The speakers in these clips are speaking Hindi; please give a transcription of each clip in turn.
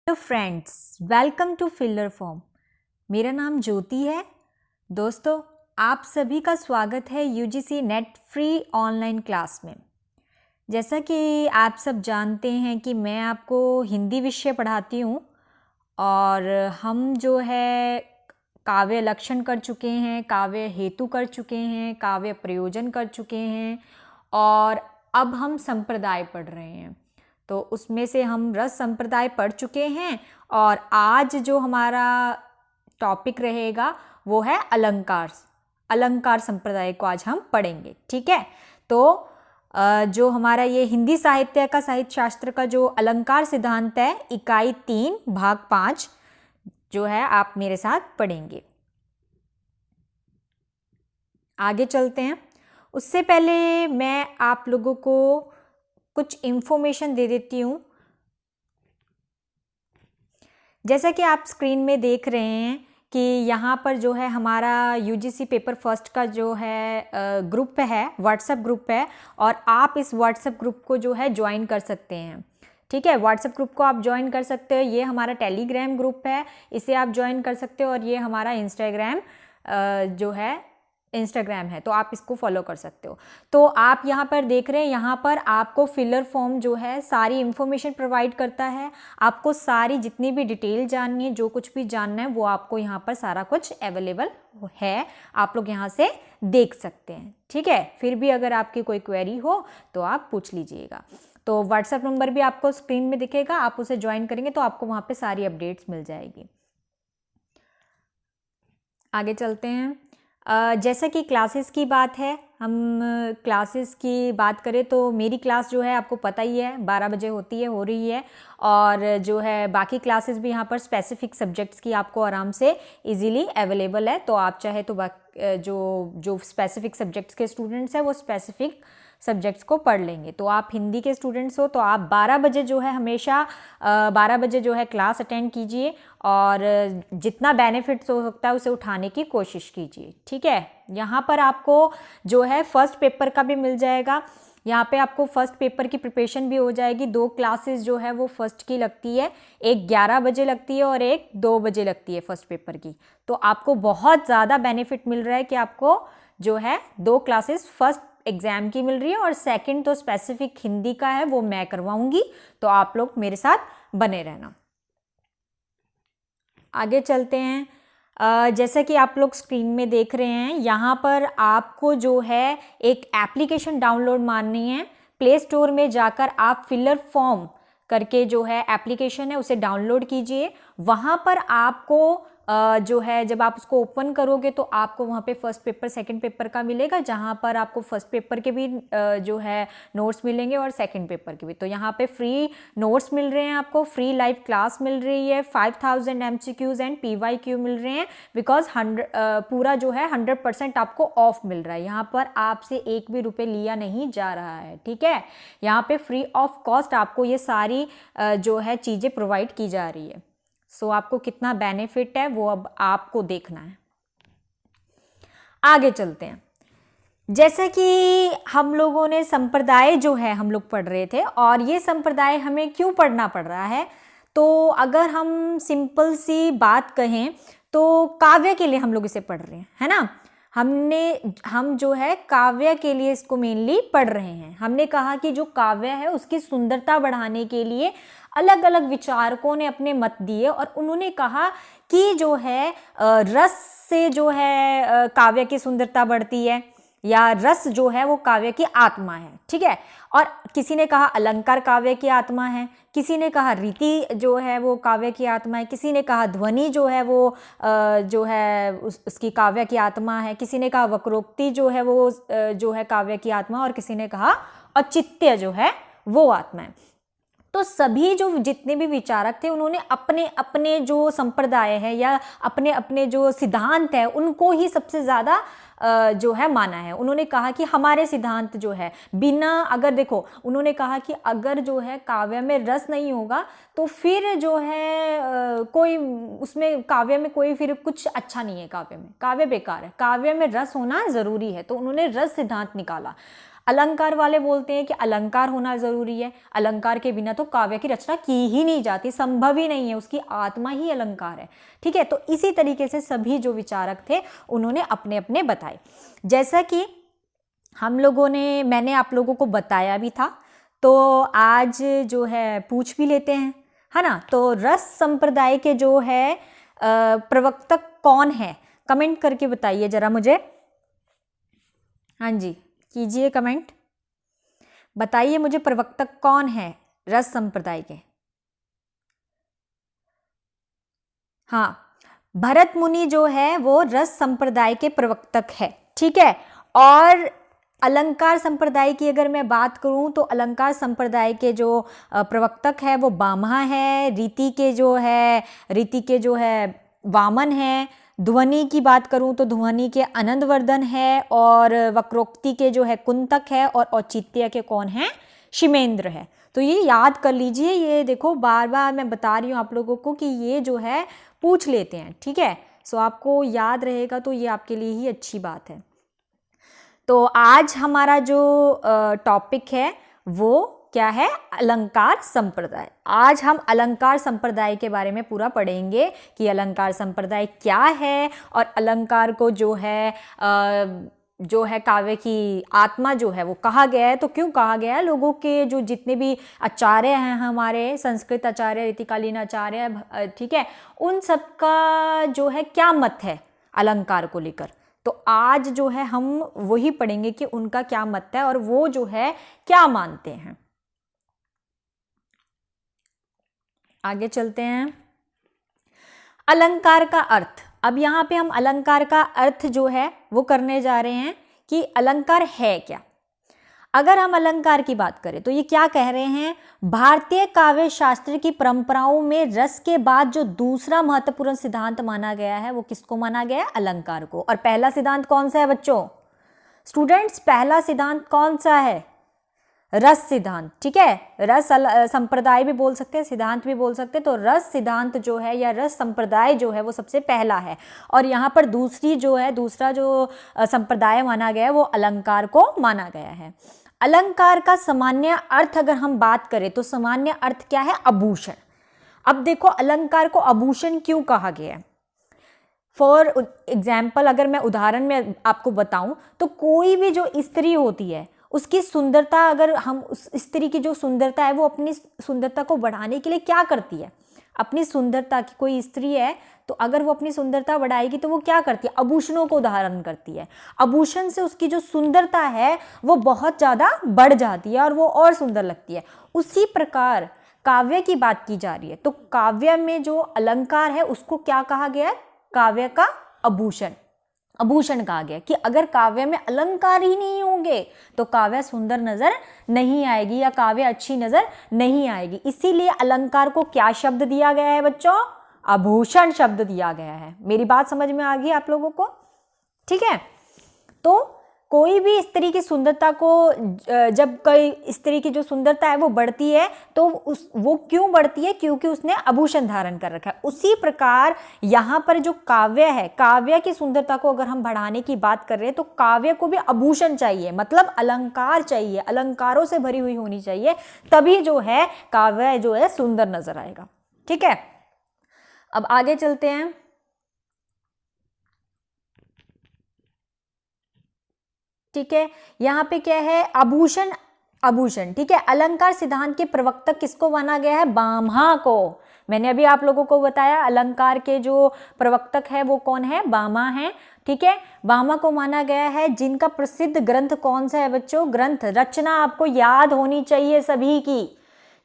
Hello friends, welcome to filler form. मेरा नाम ज्योति है। दोस्तों, आप सभी का स्वागत है UGC net free online class में। जैसा कि आप सब जानते हैं कि मैं आपको हिंदी विषय पढ़ाती हूँ और हम जो है काव्य लक्षण कर चुके हैं, काव्य हेतु कर चुके हैं, काव्य प्रयोजन कर चुके हैं और अब हम संप्रदाय पढ़ रहे हैं। तो उसमें से हम रस संप्रदाय पढ़ चुके हैं और आज जो हमारा टॉपिक रहेगा वो है अलंकार। अलंकार संप्रदाय को आज हम पढ़ेंगे, ठीक है। तो जो हमारा ये हिंदी साहित्य का साहित्य शास्त्र का जो अलंकार सिद्धांत है, इकाई 3 भाग 5 जो है आप मेरे साथ पढ़ेंगे। आगे चलते हैं। उससे पहले मैं आप लोगों को कुछ इन्फॉर्मेशन दे देती हूँ। जैसा कि आप स्क्रीन में देख रहे हैं कि यहाँ पर जो है हमारा यूजीसी पेपर फर्स्ट का जो है ग्रुप है, व्हाट्सएप ग्रुप है और आप इस व्हाट्सएप ग्रुप को जो है ज्वाइन कर सकते हैं, ठीक है। व्हाट्सएप ग्रुप को आप ज्वाइन कर सकते हो। ये हमारा टेलीग्राम ग्रुप है, इसे आप ज्वाइन कर सकते हो और ये हमारा इंस्टाग्राम जो है इंस्टाग्राम है, तो आप इसको फॉलो कर सकते हो। तो आप यहाँ पर देख रहे हैं, यहाँ पर आपको फिलर फॉर्म जो है सारी इन्फॉर्मेशन प्रोवाइड करता है। आपको सारी जितनी भी डिटेल जाननी है, जो कुछ भी जानना है वो आपको यहाँ पर सारा कुछ अवेलेबल है। आप लोग यहाँ से देख सकते हैं, ठीक है। फिर भी अगर आपकी कोई क्वेरी हो तो आप पूछ लीजिएगा। तो व्हाट्सएप नंबर भी आपको स्क्रीन में दिखेगा, आप उसे ज्वाइन करेंगे तो आपको वहाँ पे सारी अपडेट्स मिल जाएगी। आगे चलते हैं। जैसा कि क्लासेस की बात है, हम क्लासेस की बात करें तो मेरी क्लास जो है आपको पता ही है 12 बजे होती है, हो रही है। और जो है बाकी क्लासेस भी यहाँ पर स्पेसिफिक सब्जेक्ट्स की आपको आराम से इजीली अवेलेबल है। तो आप चाहे तो जो स्पेसिफिक सब्जेक्ट्स के स्टूडेंट्स हैं वो स्पेसिफिक सब्जेक्ट्स को पढ़ लेंगे। तो आप हिंदी के स्टूडेंट्स हो तो आप 12 बजे जो है हमेशा 12 बजे जो है क्लास अटेंड कीजिए और जितना बेनिफिट्स हो सकता है उसे उठाने की कोशिश कीजिए, ठीक है। यहाँ पर आपको जो है फर्स्ट पेपर का भी मिल जाएगा। यहाँ पे आपको फर्स्ट पेपर की प्रिपरेशन भी हो जाएगी। 2 क्लासेस जो है वो फर्स्ट की लगती है, एक 11 बजे लगती है और एक 2 बजे लगती है फर्स्ट पेपर की। तो आपको बहुत ज़्यादा बेनिफिट मिल रहा है कि आपको जो है 2 क्लासेस फर्स्ट एग्जाम की मिल रही है और सेकंड तो स्पेसिफिक हिंदी का है, वो मैं करवाऊंगी। तो आप लोग मेरे साथ बने रहना। आगे चलते हैं। जैसा कि आप लोग स्क्रीन में देख रहे हैं, यहाँ पर आपको जो है एक एप्लीकेशन डाउनलोड मारनी है। प्ले स्टोर में जाकर आप फिलर फॉर्म करके जो है एप्लीकेशन है उसे डाउनलोड कीजिए। वहाँ पर आपको जो है जब आप उसको ओपन करोगे तो आपको वहाँ पे फर्स्ट पेपर सेकंड पेपर का मिलेगा, जहाँ पर आपको फर्स्ट पेपर के भी जो है नोट्स मिलेंगे और सेकंड पेपर के भी। तो यहाँ पे फ्री नोट्स मिल रहे हैं, आपको फ्री लाइव क्लास मिल रही है, 5000 MCQs एंड PYQ मिल रहे हैं। बिकॉज 100 पूरा जो है 100% आपको ऑफ मिल रहा है। यहाँ पर आपसे एक भी रुपये लिया नहीं जा रहा है, ठीक है। यहाँ पे फ्री ऑफ कॉस्ट आपको ये सारी जो है चीज़ें प्रोवाइड की जा रही है। सो आपको कितना बेनिफिट है वो अब आपको देखना है। आगे चलते हैं। जैसे कि हम लोगों ने संप्रदाय जो है हम लोग पढ़ रहे थे और ये संप्रदाय हमें क्यों पढ़ना पड़ रहा है, तो अगर हम सिंपल सी बात कहें तो काव्य के लिए हम लोग इसे पढ़ रहे हैं, है ना। हम जो है काव्य के लिए इसको मेनली पढ़ रहे हैं। हमने कहा कि जो काव्य है उसकी सुंदरता बढ़ाने के लिए अलग अलग विचारकों ने अपने मत दिए और उन्होंने कहा कि जो है रस से जो है काव्य की सुंदरता बढ़ती है, या रस जो है वो काव्य की आत्मा है, ठीक है। और किसी ने कहा अलंकार काव्य की आत्मा है, किसी ने कहा रीति जो है वो काव्य की आत्मा है, किसी ने कहा ध्वनि जो है वो जो है उसकी काव्य की आत्मा है, किसी ने कहा वक्रोक्ति जो है वो जो है काव्य की आत्मा, और किसी ने कहा औचित्य जो है वो आत्मा है। तो सभी जो जितने भी विचारक थे उन्होंने अपने अपने जो संप्रदाय है या अपने अपने जो सिद्धांत है उनको ही सबसे ज़्यादा जो है माना है। उन्होंने कहा कि हमारे सिद्धांत जो है बिना, अगर देखो उन्होंने कहा कि अगर जो है काव्य में रस नहीं होगा तो फिर जो है कोई उसमें काव्य में कोई फिर कुछ अच्छा नहीं है, काव्य में काव्य बेकार है, काव्य में रस होना ज़रूरी है। तो उन्होंने रस सिद्धांत निकाला। अलंकार वाले बोलते हैं कि अलंकार होना जरूरी है, अलंकार के बिना तो काव्य की रचना की ही नहीं जाती, संभव ही नहीं है, उसकी आत्मा ही अलंकार है। ठीक है, तो इसी तरीके से सभी जो विचारक थे उन्होंने अपने अपने बताए। जैसा कि हम लोगों ने, मैंने आप लोगों को बताया भी था, तो आज जो है पूछ भी लेते हैं, है ना। तो रस संप्रदाय के जो है प्रवक्तक कौन है, कमेंट करके बताइए जरा मुझे। हाँ जी, कीजिए कमेंट, बताइए मुझे प्रवक्तक कौन है रस संप्रदाय के। हाँ, भरत मुनि जो है वो रस संप्रदाय के प्रवक्तक है। ठीक है, और अलंकार संप्रदाय की अगर मैं बात करूं तो अलंकार संप्रदाय के जो प्रवक्तक है वो बामहा है, रीति के जो है वामन है, ध्वनि की बात करूं तो ध्वनि के आनंदवर्धन है, और वक्रोक्ति के जो है कुंतक है, और औचित्य के कौन है, शिमेंद्र है। तो ये याद कर लीजिए, ये देखो बार बार मैं बता रही हूँ आप लोगों को कि ये जो है पूछ लेते हैं। ठीक है, सो आपको याद रहेगा तो ये आपके लिए ही अच्छी बात है। तो आज हमारा जो टॉपिक है वो क्या है, अलंकार संप्रदाय। आज हम अलंकार संप्रदाय के बारे में पूरा पढ़ेंगे कि अलंकार संप्रदाय क्या है, और अलंकार को जो है काव्य की आत्मा जो है वो कहा गया है। तो क्यों कहा गया है, लोगों के जो जितने भी आचार्य हैं हमारे, संस्कृत आचार्य, रीतिकालीन आचार्य, ठीक है, उन सबका जो है क्या मत है अलंकार को लेकर। तो आज जो है हम वही पढ़ेंगे कि उनका क्या मत है और वो जो है क्या मानते हैं। आगे चलते हैं। अलंकार का अर्थ, अब यहाँ पे हम अलंकार का अर्थ जो है वो करने जा रहे हैं कि अलंकार है क्या। अगर हम अलंकार की बात करें तो ये क्या कह रहे हैं, भारतीय काव्य शास्त्र की परंपराओं में रस के बाद जो दूसरा महत्वपूर्ण सिद्धांत माना गया है वो किसको माना गया है, अलंकार को। और पहला सिद्धांत कौन सा है बच्चों, स्टूडेंट्स, पहला सिद्धांत कौन सा है, रस सिद्धांत। ठीक है, रस संप्रदाय भी बोल सकते हैं, सिद्धांत भी बोल सकते हैं। तो रस सिद्धांत जो है या रस संप्रदाय जो है वो सबसे पहला है, और यहाँ पर दूसरा जो संप्रदाय माना गया है वो अलंकार को माना गया है। अलंकार का सामान्य अर्थ अगर हम बात करें तो सामान्य अर्थ क्या है, आभूषण। अब देखो अलंकार को आभूषण क्यों कहा गया है। फॉर एग्जाम्पल, अगर मैं उदाहरण में आपको बताऊं तो कोई भी जो स्त्री होती है उसकी सुंदरता, अगर हम उस स्त्री की जो सुंदरता है वो अपनी सुंदरता को बढ़ाने के लिए क्या करती है, अपनी सुंदरता की, कोई स्त्री है तो अगर वो अपनी सुंदरता बढ़ाएगी तो वो क्या करती है, आभूषणों को धारण करती है। आभूषण से उसकी जो सुंदरता है वो बहुत ज़्यादा बढ़ जाती है और वो और सुंदर लगती है। उसी प्रकार काव्य की बात की जा रही है, तो काव्य में जो अलंकार है उसको क्या कहा गया है, काव्य का आभूषण कहा गया कि अगर काव्य में अलंकार ही नहीं होंगे तो काव्य सुंदर नजर नहीं आएगी या काव्य अच्छी नजर नहीं आएगी। इसीलिए अलंकार को क्या शब्द दिया गया है बच्चों, आभूषण शब्द दिया गया है। मेरी बात समझ में आ गई आप लोगों को, ठीक है। तो कोई भी स्त्री की सुंदरता को, जब कोई स्त्री की जो सुंदरता है वो बढ़ती है तो वो क्यों बढ़ती है, क्योंकि उसने आभूषण धारण कर रखा है। उसी प्रकार यहाँ पर जो काव्य है, काव्य की सुंदरता को अगर हम बढ़ाने की बात कर रहे हैं तो काव्य को भी आभूषण चाहिए, मतलब अलंकार चाहिए, अलंकारों से भरी हुई होनी चाहिए, तभी जो है काव्य जो है सुंदर नजर आएगा। ठीक है, अब आगे चलते हैं। ठीक है, यहाँ पे क्या है, आभूषण। ठीक है, अलंकार सिद्धांत के प्रवक्ता किसको माना गया है, बामहा को। मैंने अभी आप लोगों को बताया अलंकार के जो प्रवक्तक है वो कौन है, बामहा है। ठीक है, बामहा को माना गया है। जिनका प्रसिद्ध ग्रंथ कौन सा है बच्चों, ग्रंथ रचना आपको याद होनी चाहिए सभी की,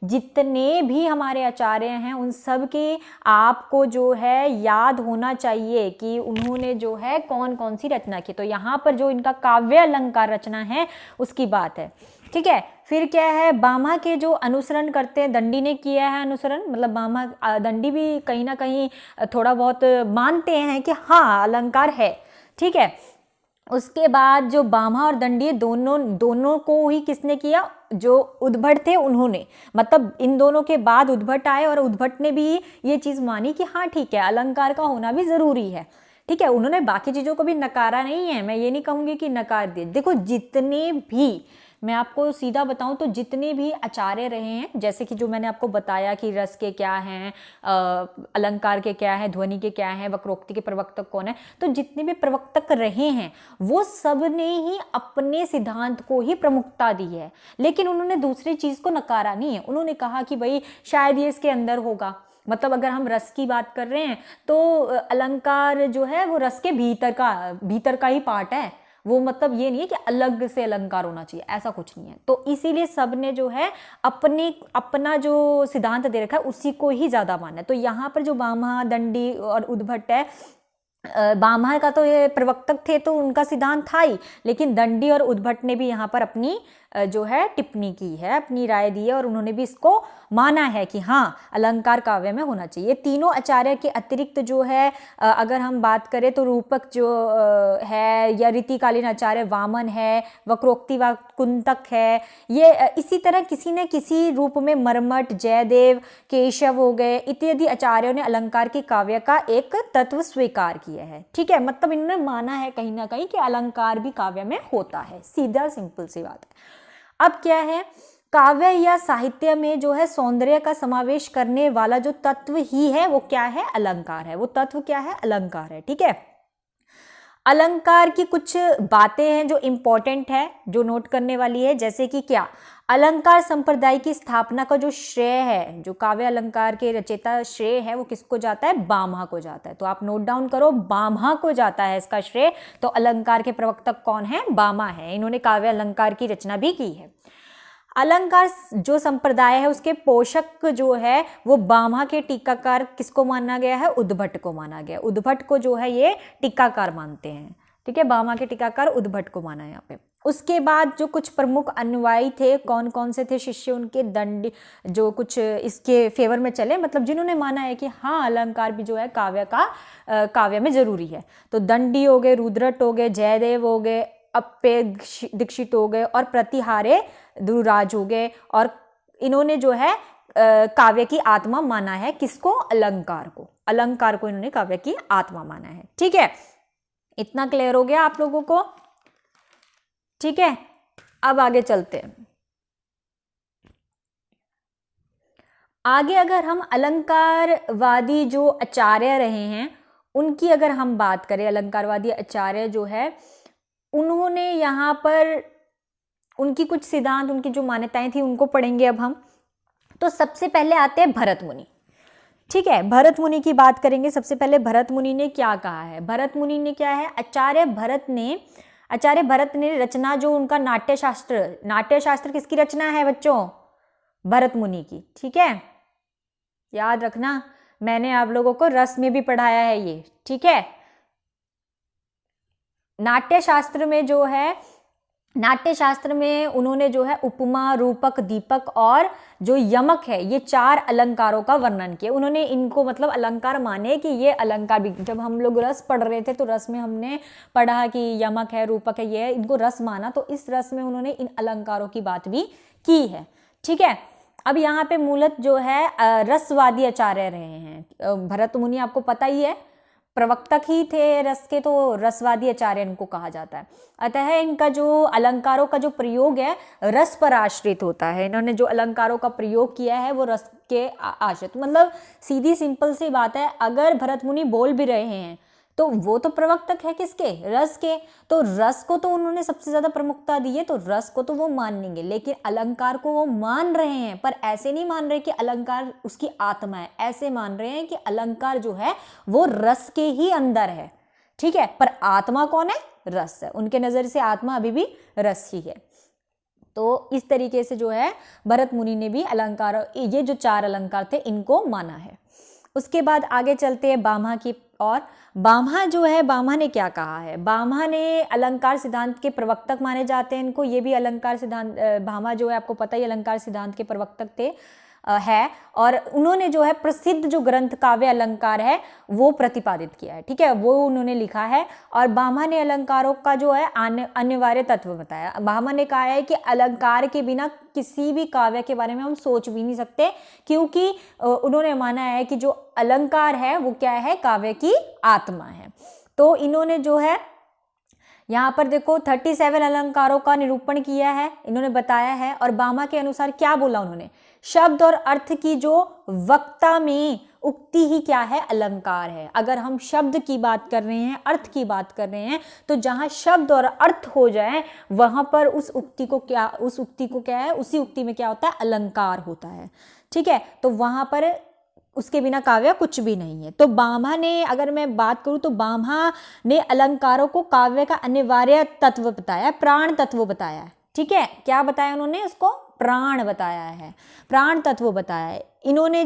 जितने भी हमारे आचार्य हैं उन सब के आपको जो है याद होना चाहिए कि उन्होंने जो है कौन कौन सी रचना की। तो यहाँ पर जो इनका काव्य अलंकार रचना है उसकी बात है। ठीक है, फिर क्या है, बामहा के जो अनुसरण करते हैं, दंडी ने किया है अनुसरण, मतलब बामहा, दंडी भी कहीं ना कहीं थोड़ा बहुत मानते हैं कि हाँ अलंकार है। ठीक है, उसके बाद जो बामहा और दंडी दोनों को ही किसने किया, जो उद्भट थे उन्होंने, मतलब इन दोनों के बाद उद्भट आए और उद्भट ने भी ये चीज़ मानी कि हाँ ठीक है अलंकार का होना भी ज़रूरी है। ठीक है, उन्होंने बाकी चीज़ों को भी नकारा नहीं है, मैं ये नहीं कहूँगी कि नकार दिए। देखो जितने भी मैं आपको सीधा बताऊं तो जितने भी आचार्य रहे हैं, जैसे कि जो मैंने आपको बताया कि रस के क्या हैं, अलंकार के क्या है, ध्वनि के क्या है, वक्रोक्ति के प्रवर्तक कौन है, तो जितने भी प्रवर्तक रहे हैं वो सब ने ही अपने सिद्धांत को ही प्रमुखता दी है, लेकिन उन्होंने दूसरी चीज को नकारा नहीं है। उन्होंने कहा कि भाई शायद ये इसके अंदर होगा, मतलब अगर हम रस की बात कर रहे हैं तो अलंकार जो है वो रस के भीतर का ही पार्ट है, वो मतलब ये नहीं है कि अलग से अलंकार होना चाहिए, ऐसा कुछ नहीं है। तो इसीलिए सब ने जो है अपना जो सिद्धांत दे रखा है उसी को ही ज्यादा माना है। तो यहाँ पर जो भामह, दंडी और उद्भट है, भामह का तो ये प्रवर्तक थे तो उनका सिद्धांत था ही, लेकिन दंडी और उद्भट ने भी यहाँ पर अपनी जो है टिप्पणी की है, अपनी राय दी है, और उन्होंने भी इसको माना है कि हाँ अलंकार काव्य में होना चाहिए। तीनों आचार्य के अतिरिक्त जो है अगर हम बात करें तो रूपक जो है या रीतिकालीन आचार्य वामन है, वक्रोक्ति व कुंतक है, ये इसी तरह किसी न किसी रूप में मर्मट, जयदेव, केशव हो गए इत्यादि आचार्यों ने अलंकार की काव्य का एक तत्व स्वीकार किया है। ठीक है, मतलब इन्होंने माना है कहीं ना कहीं कि अलंकार भी काव्य में होता है, सीधा सिंपल सी बात है। अब क्या है, काव्य या साहित्य में जो है सौंदर्य का समावेश करने वाला जो तत्व ही है वो क्या है, अलंकार है। वो तत्व क्या है, अलंकार है। ठीक है, अलंकार की कुछ बातें हैं जो इंपॉर्टेंट है, जो नोट करने वाली है, जैसे कि क्या, अलंकार संप्रदाय की स्थापना का जो श्रेय है, जो काव्य अलंकार के रचयिता श्रेय है, वो किसको जाता है, भामह को जाता है। तो आप नोट डाउन करो, भामह को जाता है इसका श्रेय। तो अलंकार के प्रवर्तक कौन है, भामह है, इन्होंने काव्य अलंकार की रचना भी की है। अलंकार जो संप्रदाय है उसके पोषक जो है वो भामह के टीकाकार किसको माना गया है, उद्भट को माना गया। उद्भट को जो है ये टीकाकार मानते हैं। ठीक है, भामह के टीकाकार उद्भट को माना है यहाँ पे। उसके बाद जो कुछ प्रमुख अनुयायी थे, कौन कौन से थे शिष्य उनके, दंडी जो कुछ इसके फेवर में चले, मतलब जिन्होंने माना है कि हाँ अलंकार भी जो है काव्य में जरूरी है। तो दंडी हो गए, रुद्रट हो गए, जयदेव हो गए, अप्पे दीक्षित हो गए और प्रतिहारे ध्रुवराज हो गए, और इन्होंने जो है काव्य की आत्मा माना है किसको, अलंकार को। अलंकार को इन्होंने काव्य की आत्मा माना है। ठीक है, इतना क्लियर हो गया आप लोगों को। ठीक है, अब आगे चलते हैं। आगे अगर हम अलंकारवादी जो आचार्य रहे हैं उनकी अगर हम बात करें, अलंकारवादी आचार्य जो है उन्होंने यहाँ पर उनकी कुछ सिद्धांत, उनकी जो मान्यताएं थी उनको पढ़ेंगे अब हम। तो सबसे पहले आते हैं भरत मुनि। ठीक है, भरत मुनि की बात करेंगे। सबसे पहले भरत मुनि ने क्या कहा है, भरत मुनि ने क्या है, आचार्य भरत ने रचना जो उनका नाट्यशास्त्र किसकी रचना है बच्चों, भरत मुनि की। ठीक है, याद रखना, मैंने आप लोगों को रस में भी पढ़ाया है ये। ठीक है, नाट्यशास्त्र में उन्होंने जो है उपमा, रूपक, दीपक और जो यमक है, ये 4 अलंकारों का वर्णन किया। उन्होंने इनको मतलब अलंकार माने कि ये अलंकार भी, जब हम लोग रस पढ़ रहे थे तो रस में हमने पढ़ा कि यमक है, रूपक है, ये है, इनको रस माना, तो इस रस में उन्होंने इन अलंकारों की बात भी की है। ठीक है, अब यहाँ पे मूलत जो है रसवादी आचार्य रहे हैं। भरत मुनि आपको पता ही है प्रवक्तक ही थे रस के, तो रसवादी आचार्य इनको कहा जाता है। अतः इनका जो अलंकारों का जो प्रयोग है रस पर आश्रित होता है। इन्होंने जो अलंकारों का प्रयोग किया है वो रस के आश्रित, मतलब सीधी सिंपल सी बात है, अगर भरत मुनि बोल भी रहे हैं तो वो तो प्रवक्तक है किसके, रस के, तो रस को तो उन्होंने सबसे ज्यादा प्रमुखता दी है, तो रस को तो वो मानेंगे। लेकिन अलंकार को वो मान रहे हैं, पर ऐसे नहीं मान रहे कि अलंकार उसकी आत्मा है, ऐसे मान रहे हैं कि अलंकार जो है वो रस के ही अंदर है। ठीक है, पर आत्मा कौन है, रस है। उनके नजर से आत्मा अभी भी रस ही है। तो इस तरीके से जो है भरत मुनि ने भी अलंकार, ये जो 4 अलंकार थे इनको माना है। उसके बाद आगे चलते हैं भामह की। और भामह जो है, भामह ने क्या कहा है, भामह ने अलंकार सिद्धांत के प्रवर्तक माने जाते हैं इनको। ये भी अलंकार सिद्धांत, भामह जो है आपको पता ही अलंकार सिद्धांत के प्रवर्तक थे है, और उन्होंने जो है प्रसिद्ध जो ग्रंथ काव्य अलंकार है वो प्रतिपादित किया है। ठीक है, वो उन्होंने लिखा है। और भामह ने अलंकारों का जो है अनिवार्य तत्व बताया। भामह ने कहा है कि अलंकार के बिना किसी भी काव्य के बारे में हम सोच भी नहीं सकते, क्योंकि उन्होंने माना है कि जो अलंकार है वो क्या है, काव्य की आत्मा है। तो इन्होंने जो है यहाँ पर देखो 37 अलंकारों का निरूपण किया है, इन्होंने बताया है। और बामा के अनुसार क्या बोला उन्होंने, शब्द और अर्थ की जो वक्ता में उक्ति ही क्या है, अलंकार है। अगर हम शब्द की बात कर रहे हैं, अर्थ की बात कर रहे हैं, तो जहां शब्द और अर्थ हो जाए वहां पर उस उक्ति को क्या है, उसी उक्ति में क्या होता है, अलंकार होता है। ठीक है, तो वहां पर उसके बिना काव्य कुछ भी नहीं है। तो बामा ने, अगर मैं बात करूं तो बामा ने अलंकारों को काव्य का अनिवार्य तत्व बताया, प्राण तत्व बताया है। ठीक है, क्या बताया उन्होंने, उसको प्राण बताया है, प्राण तत्व बताया है। इन्होंने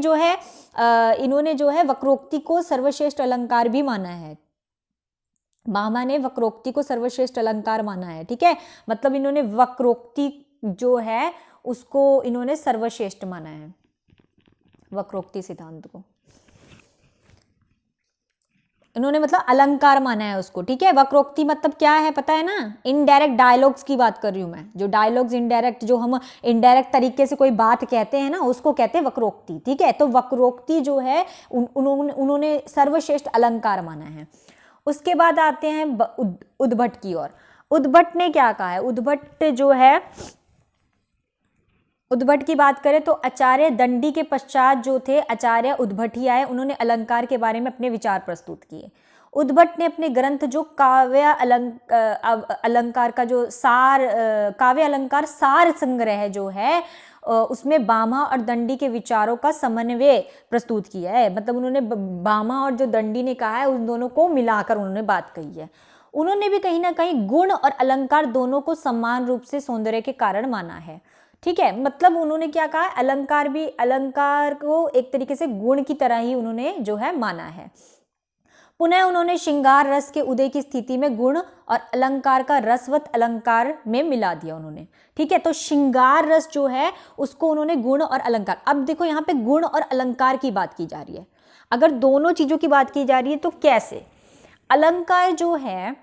जो है वक्रोक्ति को सर्वश्रेष्ठ अलंकार भी माना है। बामा ने वक्रोक्ति को सर्वश्रेष्ठ अलंकार माना है। ठीक है, मतलब इन्होंने वक्रोक्ति जो है उसको इन्होंने सर्वश्रेष्ठ माना है, वक्रोक्ति सिद्धांत को इन्होंने मतलब अलंकार माना है उसको। ठीक है, वक्रोक्ति मतलब क्या है पता है ना, इनडायरेक्ट डायलॉग्स की बात कर रही हूं मैं, जो डायलॉग्स इनडायरेक्ट, जो हम इनडायरेक्ट तरीके से कोई बात कहते हैं ना, उसको कहते हैं वक्रोक्ति। ठीक है, तो वक्रोक्ति जो है उन्होंने सर्वश्रेष्ठ अलंकार माना है। उसके बाद आते हैं उद्भट की ओर। उद्भट ने क्या कहा है, उद्भट की बात करें तो आचार्य दंडी के पश्चात जो थे आचार्य उद्भट ही आए, उन्होंने अलंकार के बारे में अपने विचार प्रस्तुत किए। उद्भट ने अपने ग्रंथ जो काव्य अलंकार का जो काव्य अलंकार सार संग्रह जो है उसमें बामा और दंडी के विचारों का समन्वय प्रस्तुत किया है। मतलब उन्होंने बामा और जो दंडी ने कहा है उन दोनों को मिलाकर उन्होंने बात कही है। उन्होंने भी कहीं ना कहीं गुण और अलंकार दोनों को समान रूप से सौंदर्य के कारण माना है। ठीक है, मतलब उन्होंने क्या कहा, अलंकार को एक तरीके से गुण की तरह ही उन्होंने जो है माना है। पुनः उन्होंने श्रृंगार रस के उदय की स्थिति में गुण और अलंकार का रसवत अलंकार में मिला दिया उन्होंने। ठीक है, तो श्रृंगार रस जो है उसको उन्होंने गुण और अलंकार, अब देखो यहाँ पे गुण और अलंकार की बात की जा रही है। अगर दोनों चीजों की बात की जा रही है तो कैसे, अलंकार जो है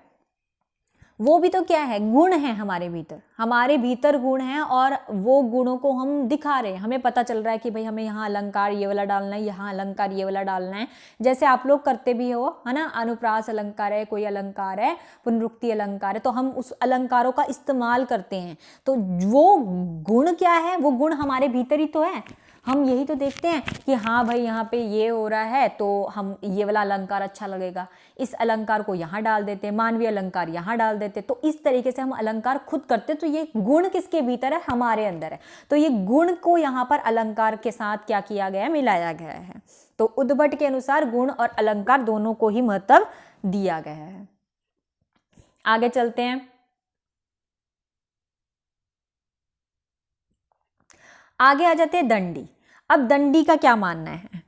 वो भी तो क्या है, गुण है, हमारे भीतर गुण है और वो गुणों को हम दिखा रहे हैं। हमें पता चल रहा है कि भाई हमें यहाँ अलंकार ये वाला डालना है, यहाँ अलंकार ये वाला डालना है, जैसे आप लोग करते भी हो, है ना। अनुप्रास अलंकार है, कोई अलंकार है, पुनरुक्ति अलंकार है, तो हम उस अलंकारों का इस्तेमाल करते हैं। तो वो गुण क्या है, वो गुण हमारे भीतर ही तो है। हम यही तो देखते हैं कि हाँ भाई यहाँ पे ये हो रहा है तो हम ये वाला अलंकार अच्छा लगेगा, इस अलंकार को यहाँ डाल देते, मानवीय अलंकार यहाँ डाल देते। तो इस तरीके से हम अलंकार खुद करते, तो ये गुण किसके भीतर है, हमारे अंदर है। तो ये गुण को यहाँ पर अलंकार के साथ क्या किया गया है, मिलाया गया है। तो उद्भट के अनुसार गुण और अलंकार दोनों को ही महत्व दिया गया है। आगे चलते हैं, आगे आ जाते हैं दंडी। अब दंडी का क्या मानना है,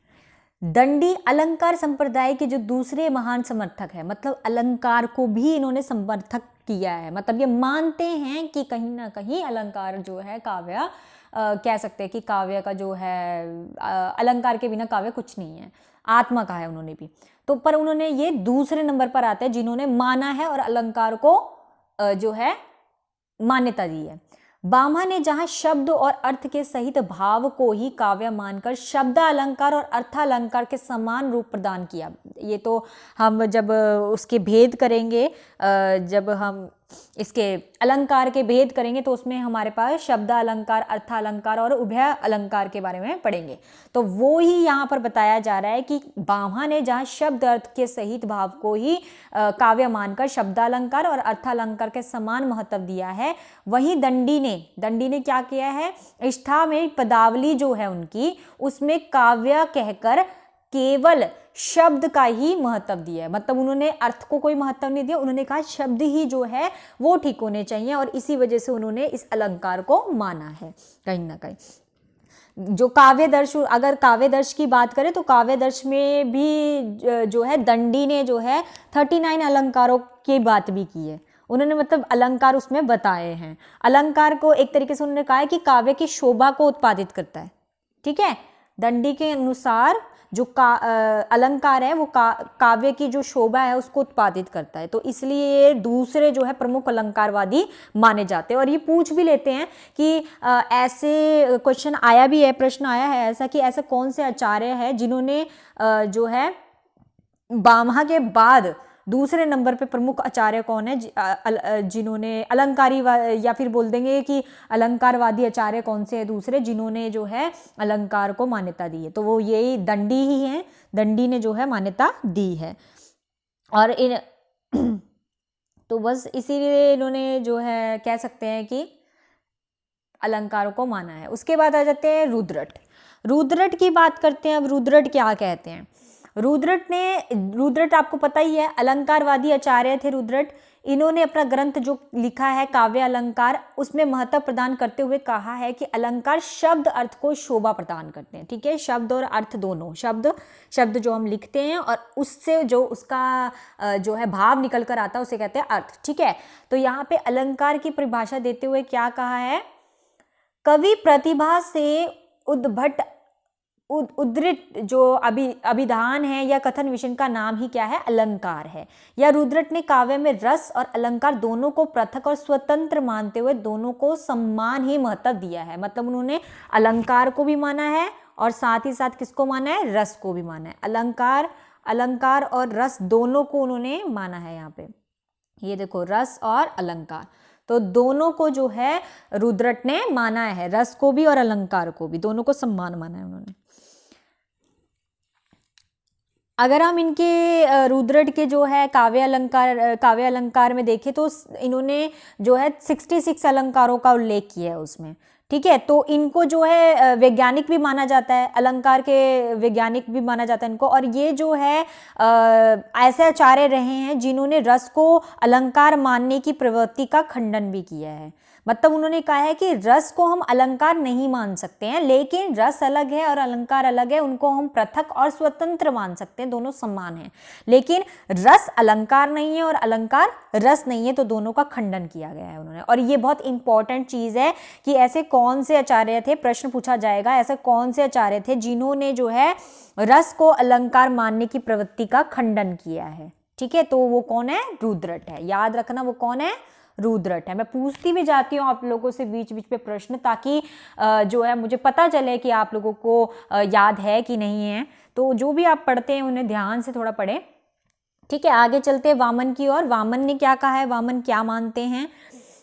दंडी अलंकार संप्रदाय के जो दूसरे महान समर्थक है, मतलब अलंकार को भी इन्होंने समर्थक किया है। मतलब ये मानते हैं कि कहीं ना कहीं अलंकार जो है काव्य, कह सकते हैं कि काव्य का जो है अलंकार के बिना काव्य कुछ नहीं है, आत्मा का है उन्होंने भी। तो पर उन्होंने ये दूसरे नंबर पर आते हैं जिन्होंने माना है और अलंकार को जो है मान्यता दी है। बामा ने जहां शब्द और अर्थ के सहित भाव को ही काव्य मानकर शब्द अलंकार और अर्थालंकार के समान रूप प्रदान किया। ये तो हम जब उसके भेद करेंगे, जब हम इसके अलंकार के भेद करेंगे तो उसमें हमारे पास शब्द अलंकार, अर्थालंकार और उभय अलंकार के बारे में पढ़ेंगे। तो वो ही यहाँ पर बताया जा रहा है कि बामा ने जहाँ शब्द अर्थ के सहित भाव को ही काव्य मानकर शब्दालंकार और अर्थालंकार के समान महत्व दिया है, वहीं दंडी ने क्या किया है, इष्ठा में पदावली जो है उनकी, उसमें काव्य कहकर केवल शब्द का ही महत्व दिया है। मतलब उन्होंने अर्थ को कोई महत्व नहीं दिया, उन्होंने कहा शब्द ही जो है वो ठीक होने चाहिए, और इसी वजह से उन्होंने इस अलंकार को माना है कहीं ना कहीं। जो काव्यदर्श, अगर काव्यदर्श की बात करें तो काव्यदर्श में भी जो है दंडी ने जो है 39 अलंकारों की बात भी की है। उन्होंने मतलब अलंकार उसमें बताए हैं। अलंकार को एक तरीके से उन्होंने कहा है कि काव्य की शोभा को उत्पादित करता है। ठीक है, दंडी के अनुसार जो अलंकार है वो काव्य की जो शोभा है उसको उत्पादित करता है। तो इसलिए दूसरे जो है प्रमुख अलंकारवादी माने जाते हैं। और ये पूछ भी लेते हैं कि ऐसे क्वेश्चन आया भी है, प्रश्न आया है ऐसा कि ऐसा कौन से आचार्य है जिन्होंने जो है बामा के बाद दूसरे नंबर पे प्रमुख आचार्य कौन है जिन्होंने या फिर बोल देंगे कि अलंकारवादी आचार्य कौन से हैं दूसरे जिन्होंने जो है अलंकार को मान्यता दी है, तो वो यही दंडी ही हैं। दंडी ने जो है मान्यता दी है। और इन तो बस इसीलिए इन्होंने जो है कह सकते हैं कि अलंकारों को माना है। उसके बाद आ जाते हैं रुद्रट। रुद्रट की बात करते हैं। अब रुद्रट क्या कहते हैं? रुद्रट आपको पता ही है, अलंकारवादी आचार्य थे रुद्रट। इन्होंने अपना ग्रंथ जो लिखा है काव्य अलंकार, उसमें महत्व प्रदान करते हुए कहा है कि अलंकार शब्द अर्थ को शोभा प्रदान करते हैं। ठीक है, शब्द और अर्थ दोनों, शब्द जो हम लिखते हैं और उससे जो उसका जो है भाव निकल कर आता है उसे कहते हैं अर्थ। ठीक है, तो यहाँ पे अलंकार की परिभाषा देते हुए क्या कहा है? कवि प्रतिभा से उद्धृत जो अभिधान है या कथन विषय का नाम ही क्या है? अलंकार है। या रुद्रट ने काव्य में रस और अलंकार दोनों को पृथक और स्वतंत्र मानते हुए दोनों को समान ही महत्व दिया है। मतलब उन्होंने अलंकार को भी माना है और साथ ही साथ किसको माना है? रस को भी माना है। अलंकार और रस दोनों को उन्होंने माना है। यहाँ पे ये देखो, रस और अलंकार, तो दोनों को जो है रुद्रट ने माना है, रस को भी और अलंकार को भी, दोनों को समान माना है उन्होंने। अगर हम इनके रुद्रट के जो है काव्य अलंकार में देखें तो इन्होंने जो है 66 अलंकारों का उल्लेख किया है उसमें। ठीक है, तो इनको जो है वैज्ञानिक भी माना जाता है, अलंकार के वैज्ञानिक भी माना जाता है इनको। और ये जो है ऐसे आचार्य रहे हैं जिन्होंने रस को अलंकार मानने की प्रवृत्ति का खंडन भी किया है। मतलब उन्होंने कहा है कि रस को हम अलंकार नहीं मान सकते हैं, लेकिन रस अलग है और अलंकार अलग है, उनको हम पृथक और स्वतंत्र मान सकते हैं, दोनों समान हैं। लेकिन रस अलंकार नहीं है और अलंकार रस नहीं है, तो दोनों का खंडन किया गया है उन्होंने। और ये बहुत इंपॉर्टेंट चीज़ है कि ऐसे कौन से आचार्य थे, प्रश्न पूछा जाएगा, ऐसे कौन से आचार्य थे जिन्होंने जो है रस को अलंकार मानने की प्रवृत्ति का खंडन किया है। ठीक है, तो वो कौन है? रुद्रट है। याद रखना वो कौन है? रुद्रट है। मैं पूछती भी जाती हूँ आप लोगों से बीच बीच पे प्रश्न, ताकि जो है मुझे पता चले कि आप लोगों को याद है कि नहीं है। तो जो भी आप पढ़ते हैं उन्हें ध्यान से थोड़ा पढ़ें। ठीक है, आगे चलते हैं वामन की ओर। वामन ने क्या कहा है? वामन क्या मानते हैं?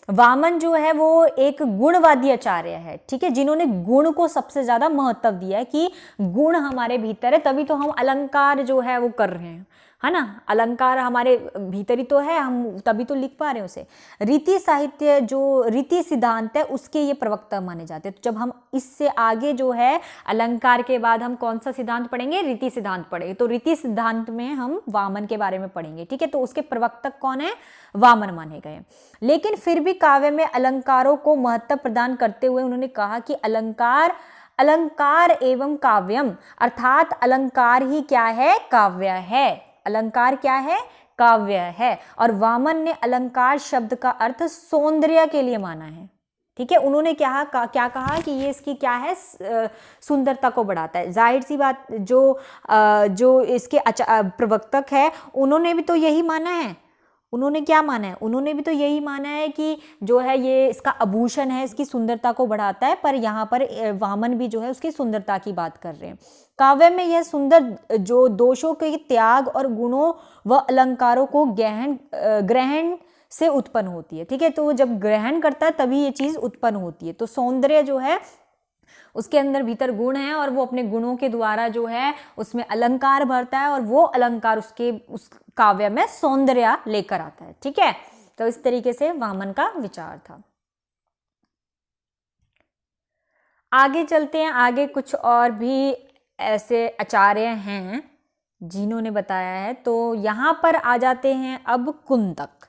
वामन जो है वो एक गुणवादी आचार्य है। ठीक है, जिन्होंने गुण को सबसे ज्यादा महत्व दिया है कि गुण हमारे भीतर है, तभी तो हम अलंकार जो है वो कर रहे हैं, है ना। अलंकार हमारे भीतर ही तो है, हम तभी तो लिख पा रहे हैं उसे। रीति साहित्य जो रीति सिद्धांत है उसके ये प्रवक्ता माने जाते हैं। तो जब हम इससे आगे जो है अलंकार के बाद हम कौन सा सिद्धांत पढ़ेंगे? रीति सिद्धांत पढ़ेंगे। तो रीति सिद्धांत में हम वामन के बारे में पढ़ेंगे। ठीक है, तो उसके प्रवक्ता कौन है? वामन माने गए। लेकिन फिर भी काव्य में अलंकारों को महत्व प्रदान करते हुए उन्होंने कहा कि अलंकार एवं काव्यम, अर्थात अलंकार ही क्या है? काव्य है। अलंकार क्या है? काव्य है। और वामन ने अलंकार शब्द का अर्थ सौंदर्य के लिए माना है। ठीक है, उन्होंने क्या कहा कि ये इसकी क्या है? सुंदरता को बढ़ाता है। जाहिर सी बात, जो इसके प्रवक्तक है उन्होंने भी तो यही माना है। उन्होंने क्या माना है? उन्होंने भी तो यही माना है कि जो है ये इसका आभूषण है, इसकी सुंदरता को बढ़ाता है। पर यहाँ पर वामन भी जो है उसकी सुंदरता की बात कर रहे हैं। काव्य में यह सुंदर जो दोषों के त्याग और गुणों व अलंकारों को ग्रहण से उत्पन्न होती है। ठीक है, तो जब ग्रहण करता है तभी ये चीज उत्पन्न होती है। तो सौंदर्य जो है उसके अंदर भीतर गुण है और वो अपने गुणों के द्वारा जो है उसमें अलंकार भरता है और वो अलंकार उस काव्य में सौंदर्य लेकर आता है। ठीक है, तो इस तरीके से वामन का विचार था। आगे चलते हैं। आगे कुछ और भी ऐसे आचार्य हैं जिन्होंने बताया है। तो यहाँ पर आ जाते हैं अब कुंतक।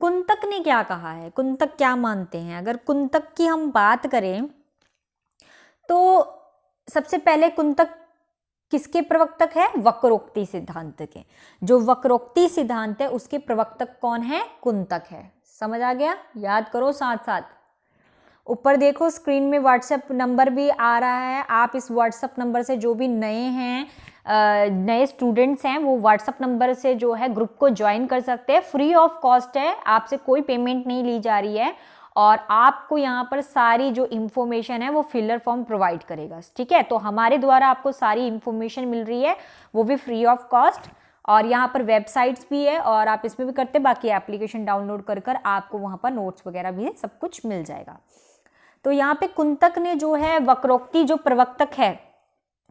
कुंतक ने क्या कहा है? कुंतक क्या मानते हैं? अगर कुंतक की हम बात करें तो सबसे पहले कुंतक किसके प्रवक्तक है? वक्रोक्ति सिद्धांत के। जो वक्रोक्ति सिद्धांत है उसके प्रवक्तक कौन है? कुंतक है। समझ आ गया? याद करो साथ साथ। ऊपर देखो स्क्रीन में व्हाट्सएप नंबर भी आ रहा है। आप इस व्हाट्सएप नंबर से जो भी नए स्टूडेंट्स हैं वो व्हाट्सएप नंबर से जो है ग्रुप को ज्वाइन कर सकते हैं। फ्री ऑफ कॉस्ट है, आपसे कोई पेमेंट नहीं ली जा रही है और आपको यहाँ पर सारी जो इंफॉर्मेशन है वो फिलर फॉर्म प्रोवाइड करेगा। ठीक है, तो हमारे द्वारा आपको सारी इंफॉर्मेशन मिल रही है, वो भी फ्री ऑफ कॉस्ट। और यहाँ पर वेबसाइट्स भी है और आप इसमें भी करते, बाकी एप्लीकेशन डाउनलोड कर कर आपको वहाँ पर नोट्स वगैरह भी सब कुछ मिल जाएगा। तो यहाँ पे कुंतक ने जो है वक्रोक्ति जो प्रवक्तक है,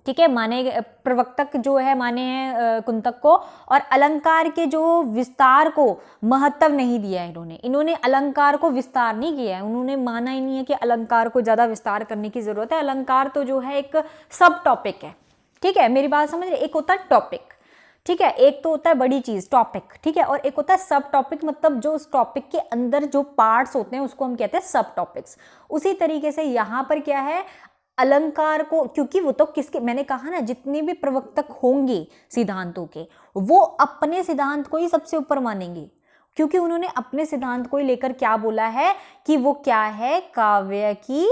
ठीक है, माने प्रवक्तक जो है माने हैं कुंतक को, और अलंकार के जो विस्तार को महत्व नहीं दिया है इन्होंने अलंकार को विस्तार नहीं किया है, उन्होंने माना ही नहीं है कि अलंकार को ज़्यादा विस्तार करने की ज़रूरत है। अलंकार तो जो है एक सब टॉपिक है, ठीक है, मेरी बात समझ रहे, एक होता है टॉपिक, ठीक है, एक तो होता है बड़ी चीज टॉपिक, ठीक है, और एक होता है सब टॉपिक, मतलब जो उस टॉपिक के अंदर जो पार्ट्स होते हैं उसको हम कहते हैं सब टॉपिक्स। उसी तरीके से यहाँ पर क्या है, अलंकार को, क्योंकि वो तो किसके, मैंने कहा ना, जितने भी प्रवक्तक होंगे सिद्धांतों के वो अपने सिद्धांत को ही सबसे ऊपर मानेंगे, क्योंकि उन्होंने अपने सिद्धांत को ही लेकर क्या बोला है कि वो क्या है, काव्य की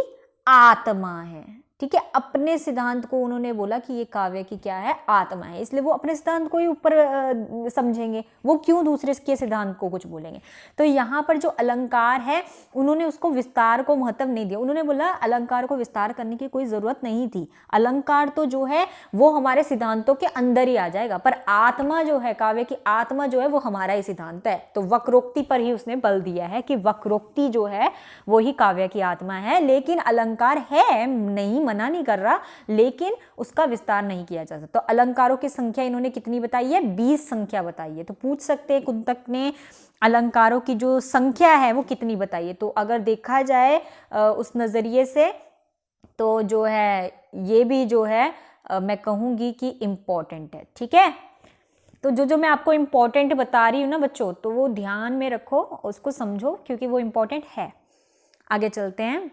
आत्मा है, ठीक है, अपने सिद्धांत को उन्होंने बोला कि ये काव्य की क्या है, आत्मा है, इसलिए वो अपने सिद्धांत को ही ऊपर समझेंगे, वो क्यों दूसरे के सिद्धांत को कुछ बोलेंगे। तो यहाँ पर जो अलंकार है उन्होंने उसको विस्तार को महत्व नहीं दिया, उन्होंने बोला अलंकार को विस्तार करने की कोई जरूरत नहीं थी, अलंकार तो जो है वो हमारे सिद्धांतों के अंदर ही आ जाएगा, पर आत्मा जो है, काव्य की आत्मा जो है वो हमारा ही सिद्धांत है। तो वक्रोक्ति पर ही उसने बल दिया है कि वक्रोक्ति जो है वो ही काव्य की आत्मा है, लेकिन अलंकार है, नहीं मना नहीं कर रहा, लेकिन उसका विस्तार नहीं किया जा सकता। तो अलंकारों की संख्या इन्होंने कितनी बताई है, 20 संख्या बताई है। तो पूछ सकते हैं कुंतक ने अलंकारों की जो संख्या है वो कितनी बताई है। तो अगर देखा जाए उस नजरिए से तो जो है ये भी जो है मैं कहूंगी कि इम्पोर्टेंट है, ठीक है। तो जो मैं आपको इम्पोर्टेंट बता रही हूँ ना बच्चों, तो वो ध्यान में रखो, उसको समझो, क्योंकि वो इम्पोर्टेंट है। आगे चलते हैं,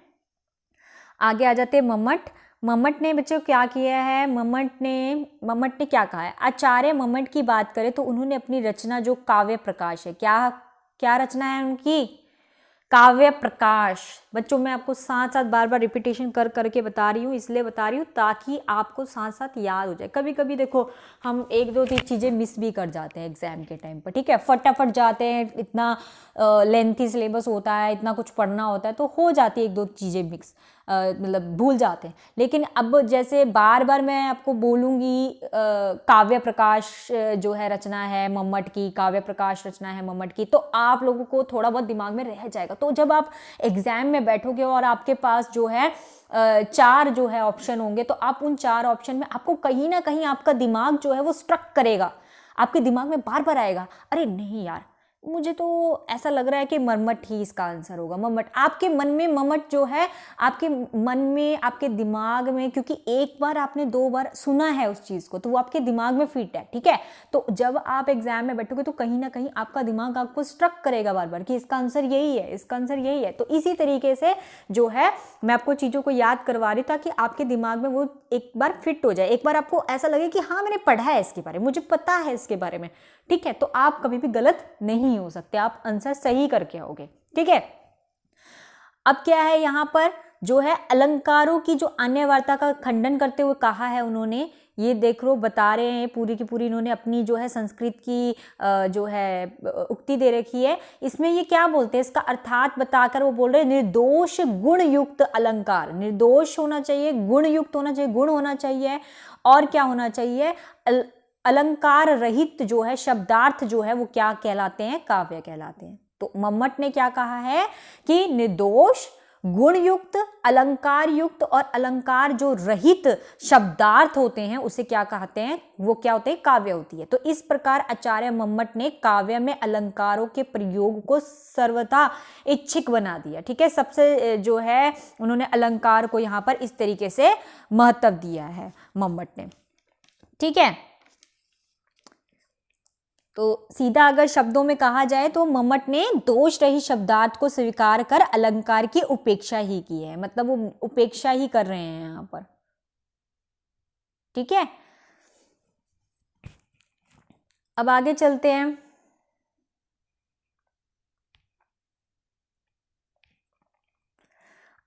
आगे आ जाते हैं मम्मट। मम्मट ने बच्चों क्या किया है, मम्मट ने क्या कहा है, आचार्य मम्मट की बात करें तो उन्होंने अपनी रचना जो काव्य प्रकाश है, क्या रचना है उनकी, काव्य प्रकाश। बच्चों मैं आपको साथ साथ बार बार रिपीटेशन कर करके बता रही हूँ, इसलिए बता रही हूँ ताकि आपको साथ साथ याद हो जाए। कभी कभी देखो हम एक दो तीन चीज़ें मिस भी कर जाते हैं एग्जाम के टाइम पर, ठीक है, फटाफट जाते हैं, इतना लेंथी सिलेबस होता है, इतना कुछ पढ़ना होता है, तो हो जाती है एक दो चीज़ें मिक्स, मतलब भूल जाते हैं। लेकिन अब जैसे बार बार मैं आपको बोलूँगी काव्य प्रकाश जो है रचना है मम्मट की, काव्य प्रकाश रचना है मम्मट की, तो आप लोगों को थोड़ा बहुत दिमाग में रह जाएगा। तो जब आप एग्जाम में बैठोगे और आपके पास जो है 4 जो है ऑप्शन होंगे, तो आप उन 4 ऑप्शन में आपको कहीं ना कहीं आपका दिमाग जो है वो स्ट्रक करेगा, आपके दिमाग में बार बार आएगा, अरे नहीं यार मुझे तो ऐसा लग रहा है कि मम्मट ही इसका आंसर होगा। मम्मट आपके मन में, मम्मट जो है आपके मन में, आपके दिमाग में, क्योंकि एक बार आपने 2 बार सुना है उस चीज़ को, तो वो आपके दिमाग में फिट है, ठीक है। तो जब आप एग्जाम में बैठोगे तो कहीं ना कहीं आपका दिमाग आपको स्ट्रक करेगा बार बार कि इसका आंसर यही है, इसका आंसर यही है। तो इसी तरीके से जो है मैं आपको चीज़ों को याद करवा रही हूँ ताकि आपके दिमाग में वो एक बार फिट हो जाए, एक बार आपको ऐसा लगे कि हाँ मैंने पढ़ा है इसके बारे में, मुझे पता है इसके बारे में, ठीक है। तो आप कभी भी गलत नहीं हो सकते, आप आंसर सही करके आओगे, ठीक है। अब क्या है यहाँ पर जो है अलंकारों की जो अन्य वार्ता का खंडन करते हुए कहा है उन्होंने, ये देख लो बता रहे हैं पूरी की पूरी, इन्होंने अपनी जो है संस्कृत की जो है उक्ति दे रखी है। इसमें ये क्या बोलते हैं, इसका अर्थात बताकर वो बोल रहे हैं निर्दोष गुण युक्त अलंकार, निर्दोष होना चाहिए, गुण युक्त होना चाहिए, गुण होना चाहिए, और क्या होना चाहिए, अलंकार रहित जो है शब्दार्थ जो है वो क्या कहलाते हैं, काव्य कहलाते हैं। तो मम्मट ने क्या कहा है कि निर्दोष गुण युक्त, अलंकार युक्त और अलंकार जो रहित शब्दार्थ होते हैं उसे क्या कहते हैं, वो क्या होते हैं, काव्य होती है। तो इस प्रकार आचार्य मम्मट ने काव्य में अलंकारों के प्रयोग को सर्वथा इच्छिक बना दिया, ठीक है। सबसे जो है उन्होंने अलंकार को यहाँ पर इस तरीके से महत्व दिया है मम्मट ने, ठीक है। तो सीधा अगर शब्दों में कहा जाए तो मम्मट ने दोष रहित शब्दार्थ को स्वीकार कर अलंकार की उपेक्षा ही की है, मतलब वो उपेक्षा ही कर रहे हैं यहाँ पर, ठीक है। अब आगे चलते हैं,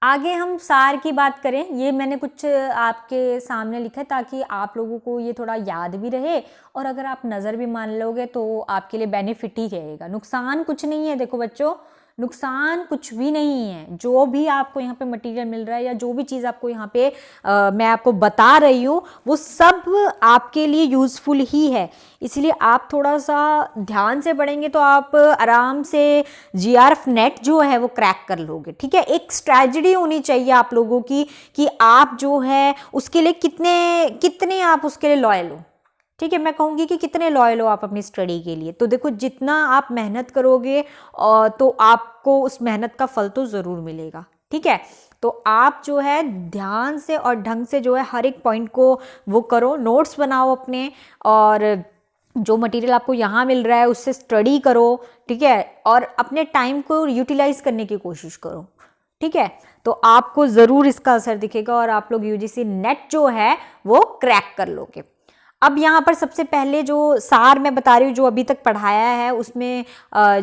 आगे हम सार की बात करें। ये मैंने कुछ आपके सामने लिखा है ताकि आप लोगों को ये थोड़ा याद भी रहे, और अगर आप नज़र भी मान लोगे तो आपके लिए बेनिफिट ही रहेगा, नुकसान कुछ नहीं है। देखो बच्चों, नुकसान कुछ भी नहीं है। जो भी आपको यहाँ पे मटेरियल मिल रहा है या जो भी चीज़ आपको यहाँ पे मैं आपको बता रही हूँ वो सब आपके लिए यूज़फुल ही है। इसलिए आप थोड़ा सा ध्यान से पढ़ेंगे तो आप आराम से जीआरएफ नेट जो है वो क्रैक कर लोगे। ठीक है, एक स्ट्रैटेजी होनी चाहिए आप लोगों की कि आप जो है उसके लिए कितने कितने आप उसके लिए लॉयल हो। ठीक है, मैं कहूँगी कि कितने लॉयल हो आप अपनी स्टडी के लिए। तो देखो जितना आप मेहनत करोगे तो आपको उस मेहनत का फल तो ज़रूर मिलेगा। ठीक है, तो आप जो है ध्यान से और ढंग से जो है हर एक पॉइंट को वो करो, नोट्स बनाओ अपने, और जो मटेरियल आपको यहाँ मिल रहा है उससे स्टडी करो। ठीक है, और अपने टाइम को यूटिलाइज करने की कोशिश करो। ठीक है, तो आपको ज़रूर इसका असर दिखेगा और आप लोग यूजीसी नेट जो है वो क्रैक कर लोगे। अब यहाँ पर सबसे पहले जो सार मैं बता रही हूँ जो अभी तक पढ़ाया है उसमें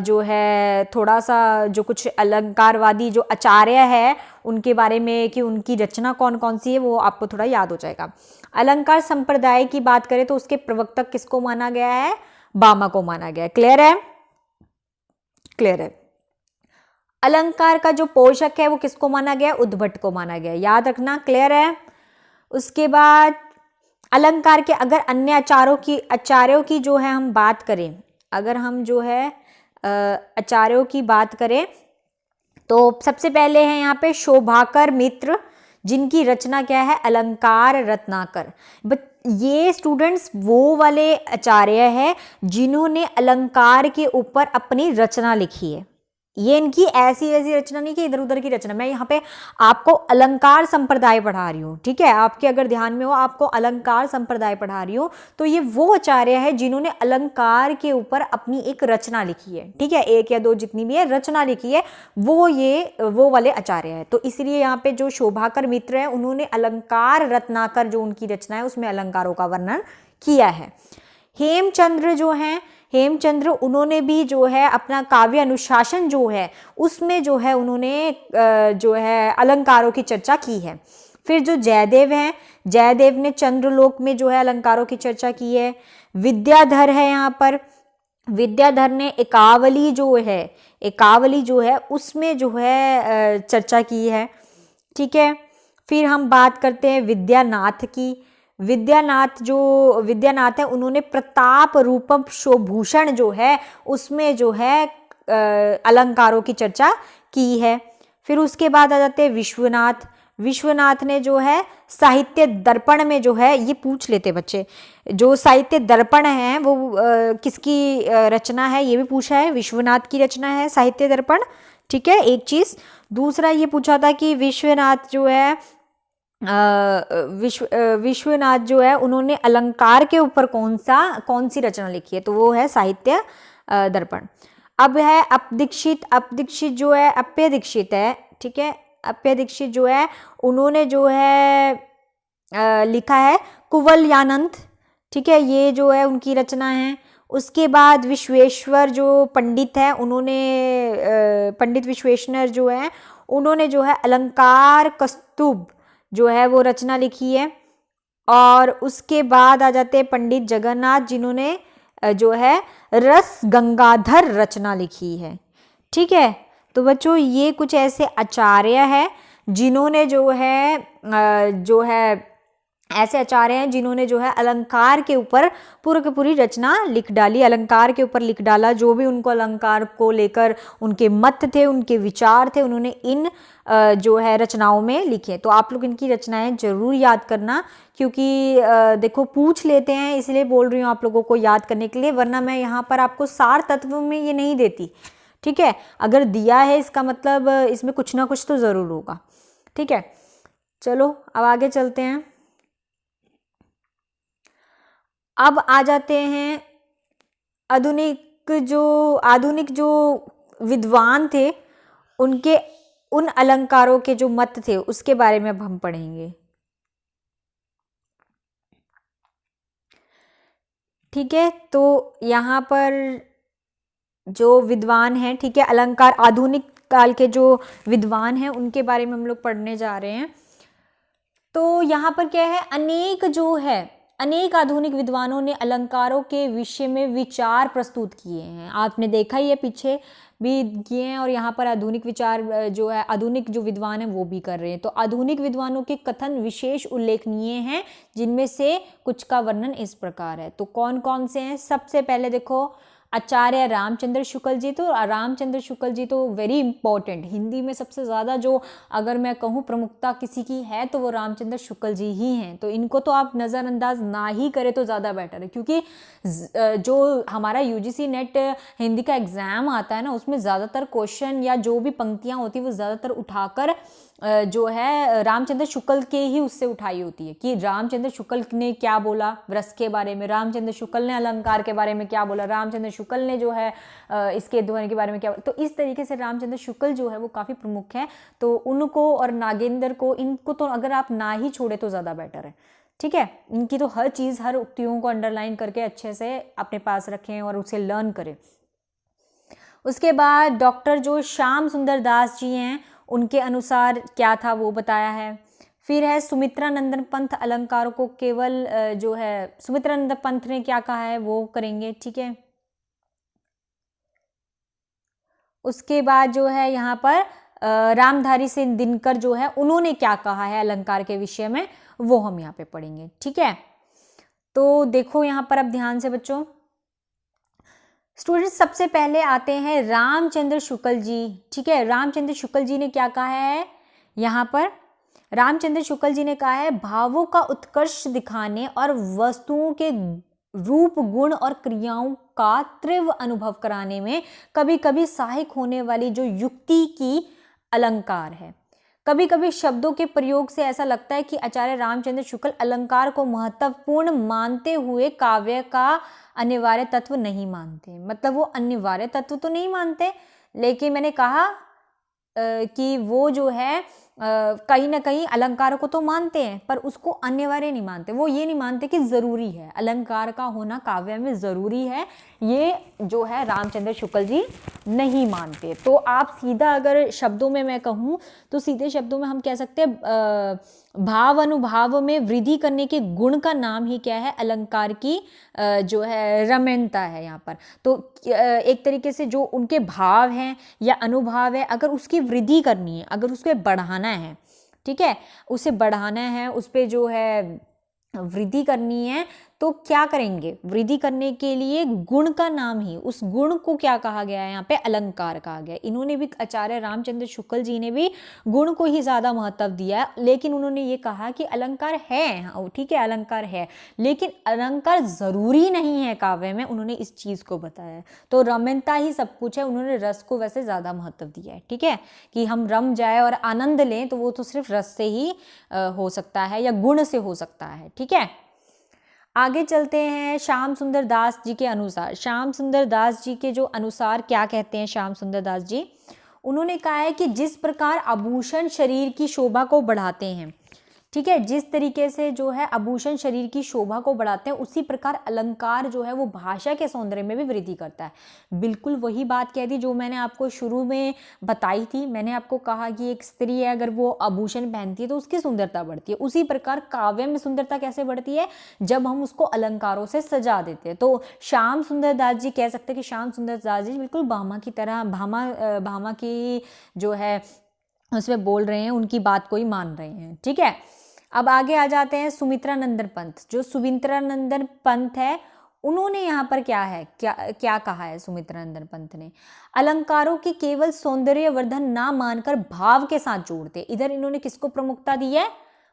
जो है थोड़ा सा जो कुछ अलंकारवादी जो आचार्य है उनके बारे में कि उनकी रचना कौन कौन सी है वो आपको थोड़ा याद हो जाएगा। अलंकार संप्रदाय की बात करें तो उसके प्रवर्तक किसको माना गया है? भामा को माना गया है। क्लियर है? क्लियर है। अलंकार का जो पोषक है वो किसको माना गया? उद्भट को माना गया, याद रखना। क्लियर है? उसके बाद अलंकार के अगर अन्य आचार्यों की जो है हम बात करें, अगर हम जो है आचार्यों की बात करें तो सबसे पहले है यहाँ पे शोभाकर मित्र, जिनकी रचना क्या है? अलंकार रत्नाकर। ये स्टूडेंट्स वो वाले आचार्य है जिन्होंने अलंकार के ऊपर अपनी रचना लिखी है। ये इनकी ऐसी रचना नहीं कि इधर उधर की रचना। मैं यहाँ पे आपको अलंकार संप्रदाय पढ़ा रही हूँ। ठीक है, आपके अगर ध्यान में हो आपको अलंकार संप्रदाय पढ़ा रही हूँ तो ये वो आचार्य है जिन्होंने अलंकार के ऊपर अपनी एक रचना लिखी है। ठीक है, एक या दो जितनी भी है रचना लिखी है वो वाले आचार्य है। तो इसलिए यहाँ पे जो शोभाकर मित्र है उन्होंने अलंकार रत्नाकर जो उनकी रचना है उसमें अलंकारों का वर्णन किया है। हेमचंद्र जो हैं, हेमचंद्र उन्होंने भी जो है अपना काव्य अनुशासन जो है उसमें जो है उन्होंने जो है अलंकारों की चर्चा की है। फिर जो जयदेव हैं, जयदेव ने चंद्रलोक में जो है अलंकारों की चर्चा की है। विद्याधर है यहाँ पर, विद्याधर ने एकावली जो है उसमें जो है चर्चा की है। ठीक है, फिर हम बात करते हैं विद्यानाथ की। विद्यानाथ है उन्होंने प्रताप रूपम शोभूषण जो है उसमें जो है अलंकारों की चर्चा की है। फिर उसके बाद आ जाते हैं विश्वनाथ ने जो है साहित्य दर्पण में जो है, ये पूछ लेते बच्चे, जो साहित्य दर्पण है वो किसकी रचना है ये भी पूछा है। विश्वनाथ की रचना है साहित्य दर्पण। ठीक है, एक चीज। दूसरा ये पूछा था कि विश्वनाथ जो है उन्होंने अलंकार के ऊपर कौन सी रचना लिखी है, तो वो है साहित्य दर्पण। अब है अपदीक्षित जो है अप्य दीक्षित है। ठीक है, अप्य दीक्षित जो है उन्होंने जो है लिखा है कुवलयानंद। ठीक है, ये जो है उनकी रचना है। उसके बाद विश्वेश्वर जो पंडित है उन्होंने पंडित विश्वेश्वर जो है उन्होंने जो है अलंकार कस्तुभ जो है वो रचना लिखी है। और उसके बाद आ जाते हैं पंडित जगन्नाथ जिन्होंने जो है रस गंगाधर रचना लिखी है। ठीक है, तो बच्चों ये कुछ ऐसे आचार्य हैं जिन्होंने जो है ऐसे आचार्य हैं जिन्होंने जो है अलंकार के ऊपर पूरी की पूरी रचना लिख डाली, अलंकार के ऊपर लिख डाला। जो भी उनको अलंकार को लेकर उनके मत थे, उनके विचार थे, उन्होंने इन जो है रचनाओं में लिखे। तो आप लोग इनकी रचनाएं जरूर याद करना, क्योंकि देखो पूछ लेते हैं इसलिए बोल रही हूँ आप लोगों को याद करने के लिए, वरना मैं यहाँ पर आपको सार तत्व में ये नहीं देती। ठीक है, अगर दिया है इसका मतलब इसमें कुछ ना कुछ तो ज़रूर होगा। ठीक है, चलो अब आगे चलते हैं। अब आ जाते हैं आधुनिक जो विद्वान थे उनके उन अलंकारों के जो मत थे उसके बारे में अब हम पढ़ेंगे। ठीक है, तो यहाँ पर जो विद्वान हैं, ठीक है, अलंकार आधुनिक काल के जो विद्वान हैं उनके बारे में हम लोग पढ़ने जा रहे हैं। तो यहाँ पर क्या है, अनेक जो है अनेक आधुनिक विद्वानों ने अलंकारों के विषय में विचार प्रस्तुत किए हैं। आपने देखा ही है, पीछे भी किए हैं और यहाँ पर आधुनिक विचार जो है, आधुनिक जो विद्वान हैं वो भी कर रहे हैं। तो आधुनिक विद्वानों के कथन विशेष उल्लेखनीय हैं, जिनमें से कुछ का वर्णन इस प्रकार है। तो कौन कौन से हैं? सबसे पहले देखो, आचार्य रामचंद्र शुक्ल जी। तो रामचंद्र शुक्ल जी तो वेरी इंपॉर्टेंट, हिंदी में सबसे ज़्यादा जो अगर मैं कहूँ प्रमुखता किसी की है तो वो रामचंद्र शुक्ल जी ही हैं। तो इनको तो आप नज़रअंदाज ना ही करें तो ज़्यादा बेटर है, क्योंकि जो हमारा यूजीसी नेट हिंदी का एग्ज़ाम आता है ना, उसमें ज़्यादातर क्वेश्चन या जो भी पंक्तियाँ होती है वो ज़्यादातर उठाकर जो है रामचंद्र शुक्ल के ही उससे उठाई होती है कि रामचंद्र शुक्ल ने क्या बोला रस के बारे में, रामचंद्र शुक्ल ने अलंकार के बारे में क्या बोला, रामचंद्र शुक्ल ने जो है इसके ध्वनि के बारे में क्या बोला। तो इस तरीके से रामचंद्र शुक्ल जो है वो काफ़ी प्रमुख है। तो उनको और नागेंद्र को, इनको तो अगर आप ना ही छोड़े तो ज़्यादा बेटर है। ठीक है, इनकी तो हर चीज़, हर उक्तियों को अंडरलाइन करके अच्छे से अपने पास रखें और उसे लर्न करें। उसके बाद डॉक्टर जो श्याम सुंदर दास जी हैं, उनके अनुसार क्या था वो बताया है। फिर है सुमित्रानंदन पंथ, अलंकारों को केवल जो है सुमित्रानंद पंथ ने क्या कहा है वो करेंगे। ठीक है, उसके बाद जो है यहाँ पर रामधारी सिंह दिनकर जो है उन्होंने क्या कहा है अलंकार के विषय में, वो हम यहाँ पे पढ़ेंगे। ठीक है, तो देखो यहाँ पर अब ध्यान से बच्चों, स्टूडेंट्स सबसे पहले आते हैं रामचंद्र शुक्ल जी। ठीक है, रामचंद्र शुक्ल जी ने क्या कहा है यहाँ पर? रामचंद्र शुक्ल जी ने कहा है, भावों का उत्कर्ष दिखाने और वस्तुओं के रूप, गुण और क्रियाओं का तीव्र अनुभव कराने में कभी कभी सहायक होने वाली जो युक्ति की अलंकार है। कभी कभी शब्दों के प्रयोग से ऐसा लगता है कि आचार्य रामचंद्र शुक्ल अलंकार को महत्वपूर्ण मानते हुए काव्य का अनिवार्य तत्व नहीं मानते। मतलब वो अनिवार्य तत्व तो नहीं मानते, लेकिन मैंने कहा कि वो जो है कहीं ना कहीं अलंकारों को तो मानते हैं पर उसको अनिवार्य नहीं मानते। वो ये नहीं मानते कि ज़रूरी है, अलंकार का होना काव्य में ज़रूरी है, ये जो है रामचंद्र शुक्ल जी नहीं मानते। तो आप सीधा अगर शब्दों में मैं कहूँ तो सीधे शब्दों में हम कह सकते हैं भाव अनुभाव में वृद्धि करने के गुण का नाम ही क्या है? अलंकार की जो है रमणीयता है यहाँ पर। तो एक तरीके से जो उनके भाव हैं या अनुभाव है, अगर उसकी वृद्धि करनी है, अगर उसको बढ़ाना है, ठीक है, उसे बढ़ाना है, उस पर जो है वृद्धि करनी है, तो क्या करेंगे? वृद्धि करने के लिए गुण का नाम ही, उस गुण को क्या कहा गया है यहाँ पे? अलंकार कहा गया। इन्होंने भी, आचार्य रामचंद्र शुक्ल जी ने भी गुण को ही ज़्यादा महत्व दिया है, लेकिन उन्होंने ये कहा कि अलंकार है, ठीक है अलंकार है, लेकिन अलंकार ज़रूरी नहीं है काव्य में, उन्होंने इस चीज़ को बताया। तो रमणीयता ही सब कुछ है, उन्होंने रस को वैसे ज़्यादा महत्व दिया है। ठीक है, कि हम रम जाए और आनंद लें तो वो तो सिर्फ रस से ही हो सकता है या गुण से हो सकता है। ठीक है, आगे चलते हैं श्याम सुंदर दास जी के अनुसार। श्याम सुंदर दास जी के जो अनुसार क्या कहते हैं श्याम सुंदर दास जी? उन्होंने कहा है कि जिस प्रकार आभूषण शरीर की शोभा को बढ़ाते हैं, ठीक है, जिस तरीके से जो है आभूषण शरीर की शोभा को बढ़ाते हैं, उसी प्रकार अलंकार जो है वो भाषा के सौंदर्य में भी वृद्धि करता है। बिल्कुल वही बात कह दी जो मैंने आपको शुरू में बताई थी। मैंने आपको कहा कि एक स्त्री है, अगर वो आभूषण पहनती है तो उसकी सुंदरता बढ़ती है। उसी प्रकार काव्य में सुंदरता कैसे बढ़ती है? जब हम उसको अलंकारों से सजा देते हैं। तो श्याम सुंदर दास जी कह सकते हैं कि श्याम सुंदर दास जी बिल्कुल भामा की तरह, भामा की जो है उसमें बोल रहे हैं, उनकी बात को ही मान रहे हैं। ठीक है, अब आगे आ जाते हैं सुमित्रानंदन पंथ। जो सुमित्रानंदन पंथ है, उन्होंने यहाँ पर क्या है, क्या कहा है सुमित्रानंदन पंथ ने? अलंकारों की केवल सौंदर्यवर्धन ना मानकर भाव के साथ जोड़ते। इधर इन्होंने किसको प्रमुखता दी है?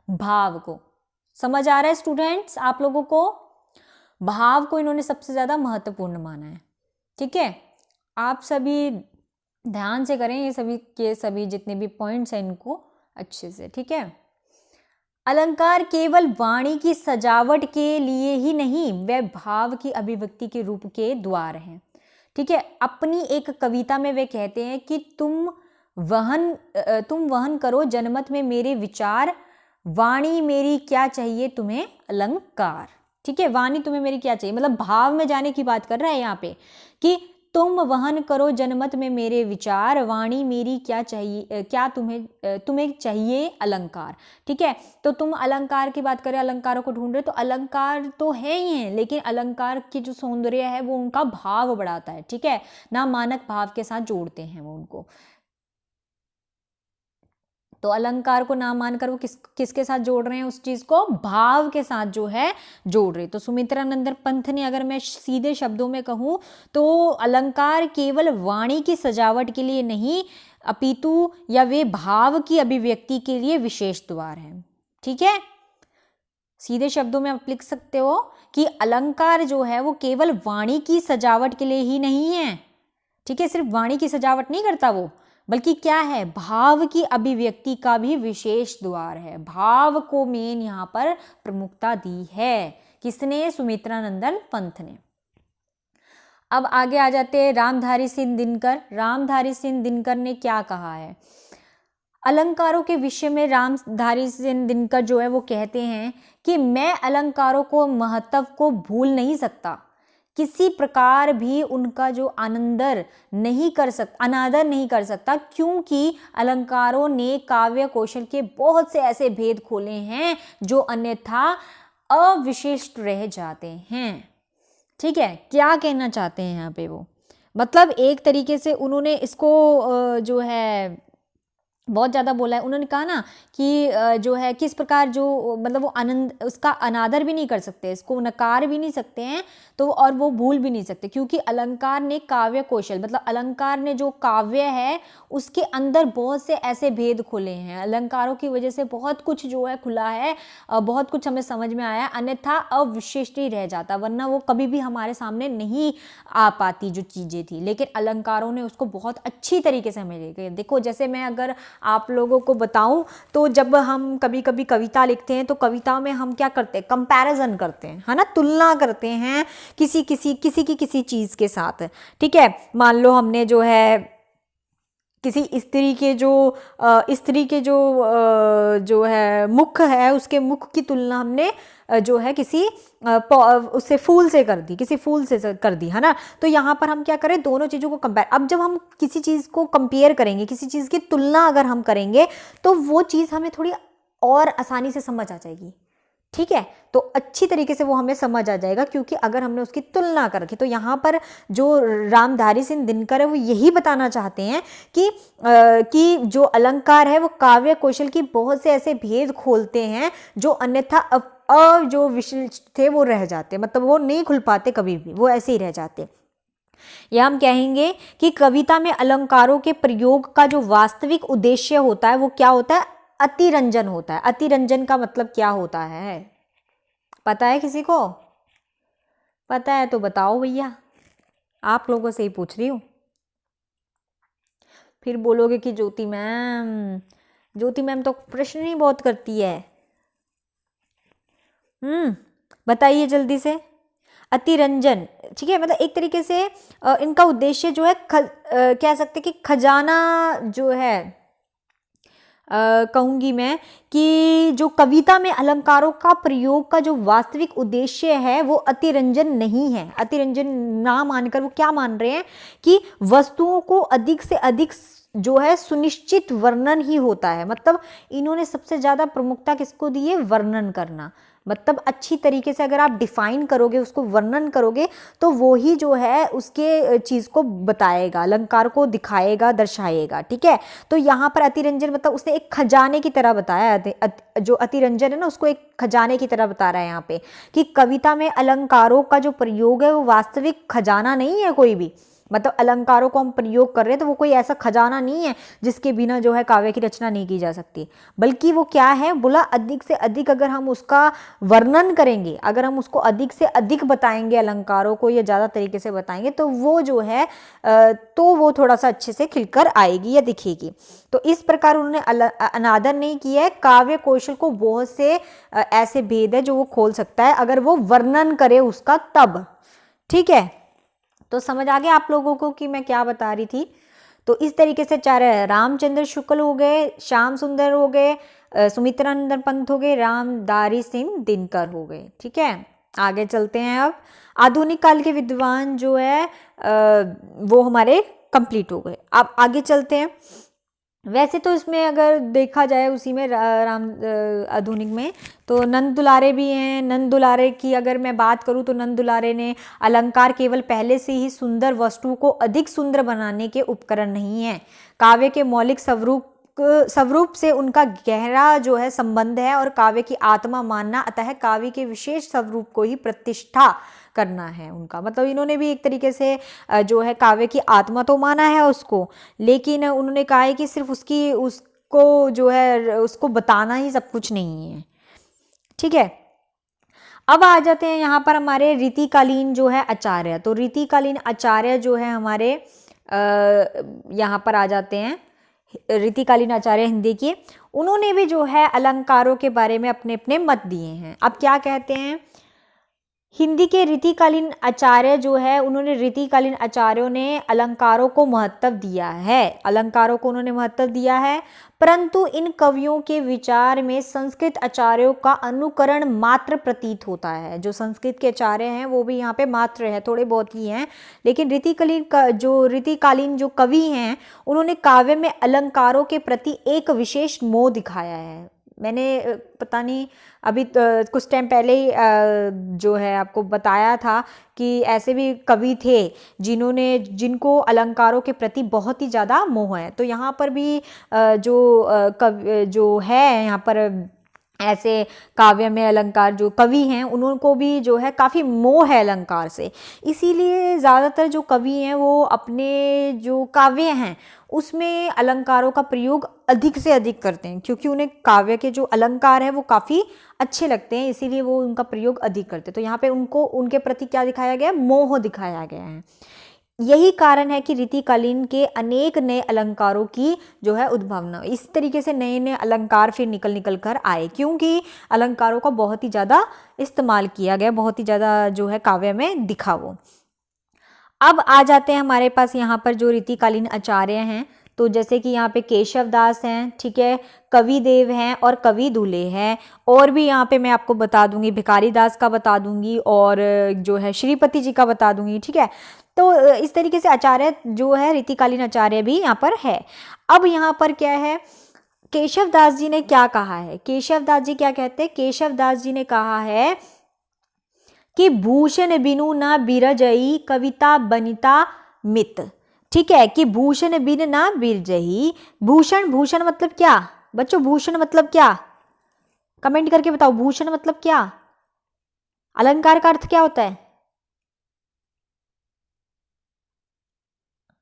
भाव को। समझ आ रहा है स्टूडेंट्स आप लोगों को? भाव को इन्होंने सबसे ज्यादा महत्वपूर्ण माना है। ठीक है, आप सभी ध्यान से करें ये सभी के सभी जितने भी पॉइंट्स हैं इनको अच्छे से। ठीक है, अलंकार केवल वाणी की सजावट के लिए ही नहीं, वे भाव की अभिव्यक्ति के रूप के द्वार हैं। ठीक है, अपनी एक कविता में वे कहते हैं कि तुम वहन करो जनमत में मेरे विचार, वाणी मेरी क्या चाहिए तुम्हें अलंकार। ठीक है, वाणी तुम्हें मेरी क्या चाहिए, मतलब भाव में जाने की बात कर रहा है यहाँ पे कि तुम वहन करो जनमत में मेरे विचार, वाणी मेरी क्या चाहिए, क्या तुम्हें चाहिए अलंकार। ठीक है, तो तुम अलंकार की बात करें, अलंकारों को ढूंढ रहे, तो अलंकार तो है ही है, लेकिन अलंकार की जो सौंदर्य है वो उनका भाव बढ़ाता है। ठीक है, ना मानक भाव के साथ जोड़ते हैं वो उनको। तो अलंकार को ना मानकर वो किसके साथ जोड़ रहे हैं, उस चीज को भाव के साथ जो है जोड़ रहे। तो सुमित्रानंदन पंत ने, अगर मैं सीधे शब्दों में कहूं, तो अलंकार केवल वाणी की सजावट के लिए नहीं, अपितु या वे भाव की अभिव्यक्ति के लिए विशेष द्वार है। ठीक है, सीधे शब्दों में आप लिख सकते हो कि अलंकार जो है वो केवल वाणी की सजावट के लिए ही नहीं है। ठीक है, सिर्फ वाणी की सजावट नहीं करता वो, बल्कि क्या है, भाव की अभिव्यक्ति का भी विशेष द्वार है। भाव को मेन यहां पर प्रमुखता दी है। किसने? सुमित्रानंदन पंत ने। अब आगे आ जाते हैं रामधारी सिंह दिनकर। रामधारी सिंह दिनकर ने क्या कहा है अलंकारों के विषय में? रामधारी सिंह दिनकर जो है वो कहते हैं कि मैं अलंकारों को महत्व को भूल नहीं सकता, किसी प्रकार भी उनका जो अनादर नहीं कर सकता, क्योंकि अलंकारों ने काव्य कौशल के बहुत से ऐसे भेद खोले हैं जो अन्यथा अविशिष्ट रह जाते हैं। ठीक है, क्या कहना चाहते हैं यहाँ पे वो? मतलब एक तरीके से उन्होंने इसको जो है बहुत ज़्यादा बोला है। उन्होंने कहा ना कि जो है किस प्रकार जो मतलब वो आनंद, उसका अनादर भी नहीं कर सकते, इसको नकार भी नहीं सकते हैं, तो और वो भूल भी नहीं सकते, क्योंकि अलंकार ने काव्य कौशल, मतलब अलंकार ने जो काव्य है उसके अंदर बहुत से ऐसे भेद खोले हैं। अलंकारों की वजह से बहुत कुछ जो है खुला है, बहुत कुछ हमें समझ में आया, अन्यथा अविशिष्ट ही रह जाता, वरना वो कभी भी हमारे सामने नहीं आ पाती जो चीज़ें थी। लेकिन अलंकारों ने उसको बहुत अच्छी तरीके से हमें ले गए। देखो, जैसे मैं अगर आप लोगों को बताऊं, तो जब हम कभी कभी कविता लिखते हैं तो कविता में हम क्या करते हैं, कंपैरिजन करते हैं, है ना, तुलना करते हैं किसी की चीज़ के साथ। ठीक है, मान लो हमने जो है किसी स्त्री के जो है मुख है, उसके मुख की तुलना हमने जो है किसी उससे फूल से कर दी, किसी फूल से कर दी, है ना। तो यहाँ पर हम क्या करें, दोनों चीज़ों को कंपेयर। अब जब हम किसी चीज़ को कंपेयर करेंगे, किसी चीज़ की तुलना अगर हम करेंगे, तो वो चीज़ हमें थोड़ी और आसानी से समझ आ जाएगी। ठीक है, तो अच्छी तरीके से वो हमें समझ आ जाएगा, क्योंकि अगर हमने उसकी तुलना कर रखी। तो यहाँ पर जो रामधारी सिंह दिनकर है वो यही बताना चाहते हैं कि जो अलंकार है वो काव्य कौशल की बहुत से ऐसे भेद खोलते हैं जो अन्यथा जो विशिष्ट थे वो रह जाते, मतलब वो नहीं खुल पाते कभी भी, वो ऐसे ही रह जाते। या हम कहेंगे कि कविता में अलंकारों के प्रयोग का जो वास्तविक उद्देश्य होता है वो क्या होता है, अतिरंजन होता है। अतिरंजन का मतलब क्या होता है, पता है किसी को? पता है तो बताओ भैया, आप लोगों से ही पूछ रही हूँ। फिर बोलोगे कि ज्योति मैम तो प्रश्न ही बहुत करती है। बताइए जल्दी से। अतिरंजन, ठीक है, मतलब एक तरीके से इनका उद्देश्य जो है कह सकते कि खजाना जो है, कहूँगी मैं कि जो कविता में अलंकारों का प्रयोग का जो वास्तविक उद्देश्य है वो अतिरंजन नहीं है। अतिरंजन ना मानकर वो क्या मान रहे हैं कि वस्तुओं को अधिक से अधिक जो है सुनिश्चित वर्णन ही होता है। मतलब इन्होंने सबसे ज़्यादा प्रमुखता किसको दी है, वर्णन करना। मतलब अच्छी तरीके से अगर आप डिफाइन करोगे, उसको वर्णन करोगे, तो वो ही जो है उसके चीज़ को बताएगा, अलंकार को दिखाएगा, दर्शाएगा। ठीक है, तो यहाँ पर अतिरंजन मतलब उसने एक खजाने की तरह बताया, जो अतिरंजन है ना उसको एक खजाने की तरह बता रहा है यहाँ पे, कि कविता में अलंकारों का जो प्रयोग है वो वास्तविक खजाना नहीं है कोई भी। मतलब अलंकारों को हम प्रयोग कर रहे हैं तो वो कोई ऐसा खजाना नहीं है जिसके बिना जो है काव्य की रचना नहीं की जा सकती, बल्कि वो क्या है, बोला अधिक से अधिक अगर हम उसका वर्णन करेंगे, अगर हम उसको अधिक से अधिक बताएंगे अलंकारों को, या ज़्यादा तरीके से बताएंगे, तो वो जो है तो वो थोड़ा सा अच्छे से खिलकर आएगी या दिखेगी। तो इस प्रकार उन्होंने अनादर नहीं किया है। काव्य कौशल को बहुत से ऐसे भेद है जो वो खोल सकता है अगर वो वर्णन करे उसका तब। ठीक है, तो समझ आ गया आप लोगों को कि मैं क्या बता रही थी। तो इस तरीके से चार रामचंद्र शुक्ल हो गए, श्याम सुंदर हो गए, सुमित्रानंदन पंत हो गए, रामधारी सिंह दिनकर हो गए। ठीक है, आगे चलते हैं। अब आधुनिक काल के विद्वान जो है वो हमारे कंप्लीट हो गए। अब आगे चलते हैं। वैसे तो इसमें अगर देखा जाए उसी में आधुनिक में तो नंद दुलारे भी हैं। नंद दुलारे की अगर मैं बात करूं तो नंद दुलारे ने अलंकार केवल पहले से ही सुंदर वस्तु को अधिक सुंदर बनाने के उपकरण नहीं है, काव्य के मौलिक स्वरूप से उनका गहरा जो है संबंध है और काव्य की आत्मा मानना, अतः काव्य के विशेष स्वरूप को ही प्रतिष्ठा करना है उनका। मतलब इन्होंने भी एक तरीके से जो है काव्य की आत्मा तो माना है उसको, लेकिन उन्होंने कहा है कि सिर्फ उसको जो है उसको बताना ही सब कुछ नहीं है। ठीक है, अब आ जाते हैं यहाँ पर हमारे रीतिकालीन जो है आचार्य। तो रीतिकालीन आचार्य जो है हमारे यहाँ पर आ जाते हैं। रीतिकालीन आचार्य हिंदी के, उन्होंने भी जो है अलंकारों के बारे में अपने अपने मत दिए हैं। अब क्या कहते हैं, हिंदी के रीतिकालीन आचार्य जो है उन्होंने रीतिकालीन आचार्यों ने अलंकारों को महत्व दिया है, अलंकारों को उन्होंने महत्व दिया है, परंतु इन कवियों के विचार में संस्कृत आचार्यों का अनुकरण मात्र प्रतीत होता है। जो संस्कृत के आचार्य हैं वो भी यहाँ पे मात्र है, थोड़े बहुत ही हैं, लेकिन रीतिकालीन जो कवि हैं उन्होंने काव्य में अलंकारों के प्रति एक विशेष मोह दिखाया है। मैंने पता नहीं अभी कुछ टाइम पहले ही जो है आपको बताया था कि ऐसे भी कवि थे जिनको अलंकारों के प्रति बहुत ही ज़्यादा मोह है। तो यहाँ पर भी जो है यहाँ पर ऐसे काव्य में अलंकार जो कवि हैं उनको भी जो है काफ़ी मोह है अलंकार से, इसीलिए ज़्यादातर जो कवि हैं वो अपने जो काव्य हैं उसमें अलंकारों का प्रयोग अधिक से अधिक करते हैं, क्योंकि उन्हें काव्य के जो अलंकार है वो काफ़ी अच्छे लगते हैं, इसीलिए वो उनका प्रयोग अधिक करते हैं। तो यहाँ पे उनको उनके प्रति क्या दिखाया गया है, मोह दिखाया गया है। यही कारण है कि रीतिकालीन के अनेक नए अलंकारों की जो है उद्भावना, इस तरीके से नए नए अलंकार फिर निकल कर आए, क्योंकि अलंकारों का बहुत ही ज़्यादा इस्तेमाल किया गया, बहुत ही ज़्यादा जो है काव्य में दिखा वो। अब आ जाते हैं हमारे पास यहाँ पर जो रीतिकालीन आचार्य हैं, तो जैसे कि यहाँ पे केशव दास हैं, ठीक है, कवि देव हैं और कवि दूल्हे हैं, और भी यहाँ पे मैं आपको बता दूंगी भिखारी दास का बता दूंगी और जो है श्रीपति जी का बता दूंगी। ठीक है, तो इस तरीके से आचार्य जो है रीतिकालीन आचार्य भी यहाँ पर है। अब यहाँ पर क्या है, केशव दास जी ने क्या कहा है, केशव दास जी क्या कहते हैं, केशव दास जी ने कहा है कि भूषण बिनु ना बिरजई कविता बनिता मित। ठीक है, कि भूषण बिन ना बिरजई, भूषण भूषण मतलब क्या बच्चों, भूषण मतलब क्या, कमेंट करके बताओ, भूषण मतलब क्या, अलंकार का अर्थ क्या होता है।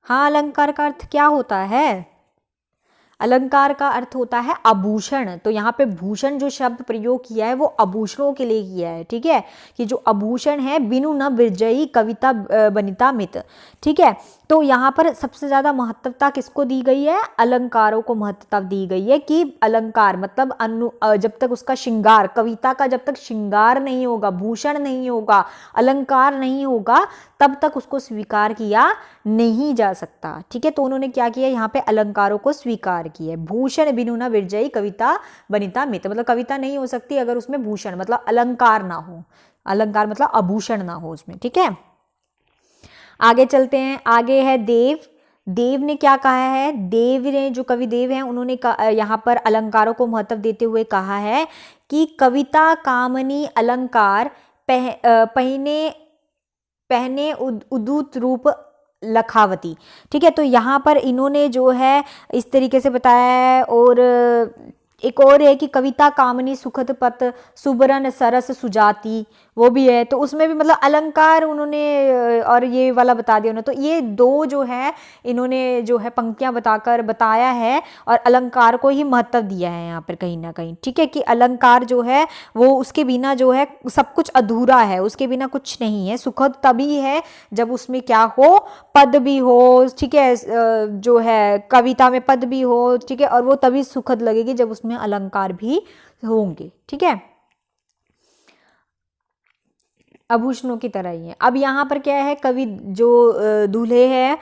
हाँ, अलंकार का अर्थ क्या होता है, अलंकार का अर्थ होता है आभूषण। तो यहाँ पे भूषण जो शब्द प्रयोग किया है वो आभूषणों के लिए किया है। ठीक है, कि जो आभूषण है बिनु न बिरजई कविता बनिता मित। ठीक है, तो यहाँ पर सबसे ज़्यादा महत्वता किसको दी गई है, अलंकारों को महत्वता दी गई है, कि अलंकार मतलब जब तक उसका श्रृंगार, कविता का जब तक श्रृंगार नहीं होगा, भूषण नहीं होगा, अलंकार नहीं होगा, तब तक उसको स्वीकार किया नहीं जा सकता। ठीक है, तो उन्होंने क्या किया, यहाँ पे अलंकारों को स्वीकार किया। भूषण बिनु न विरजई कविता बनिता मित, मतलब कविता नहीं हो सकती अगर उसमें भूषण मतलब अलंकार ना हो, अलंकार मतलब आभूषण ना हो उसमें। ठीक है, आगे चलते हैं। आगे है देव। देव ने क्या कहा है, देव ने जो कवि देव हैं उन्होंने यहाँ पर अलंकारों को महत्व देते हुए कहा है कि कविता कामनी अलंकार पहने उदूत रूप लखावती। ठीक है, तो यहाँ पर इन्होंने जो है इस तरीके से बताया है। और एक और है कि कविता कामनी सुखद पत सुबरन सरस सुजाति, वो भी है, तो उसमें भी मतलब अलंकार उन्होंने और ये वाला बता दिया उन्होंने। तो ये दो जो है इन्होंने जो है पंक्तियां बताकर बताया है और अलंकार को ही महत्व दिया है यहाँ पर कहीं ना कहीं। ठीक है, कि अलंकार जो है वो उसके बिना जो है सब कुछ अधूरा है, उसके बिना कुछ नहीं है। सुखद तभी है जब उसमें क्या हो, पद भी हो। ठीक है, जो है कविता में पद भी हो, ठीक है, और वो तभी सुखद लगेगी जब उसमें अलंकार भी होंगे। ठीक है, आभूषणों की तरह ही है। अब यहाँ पर क्या है, कवि जो दूल्हे हैं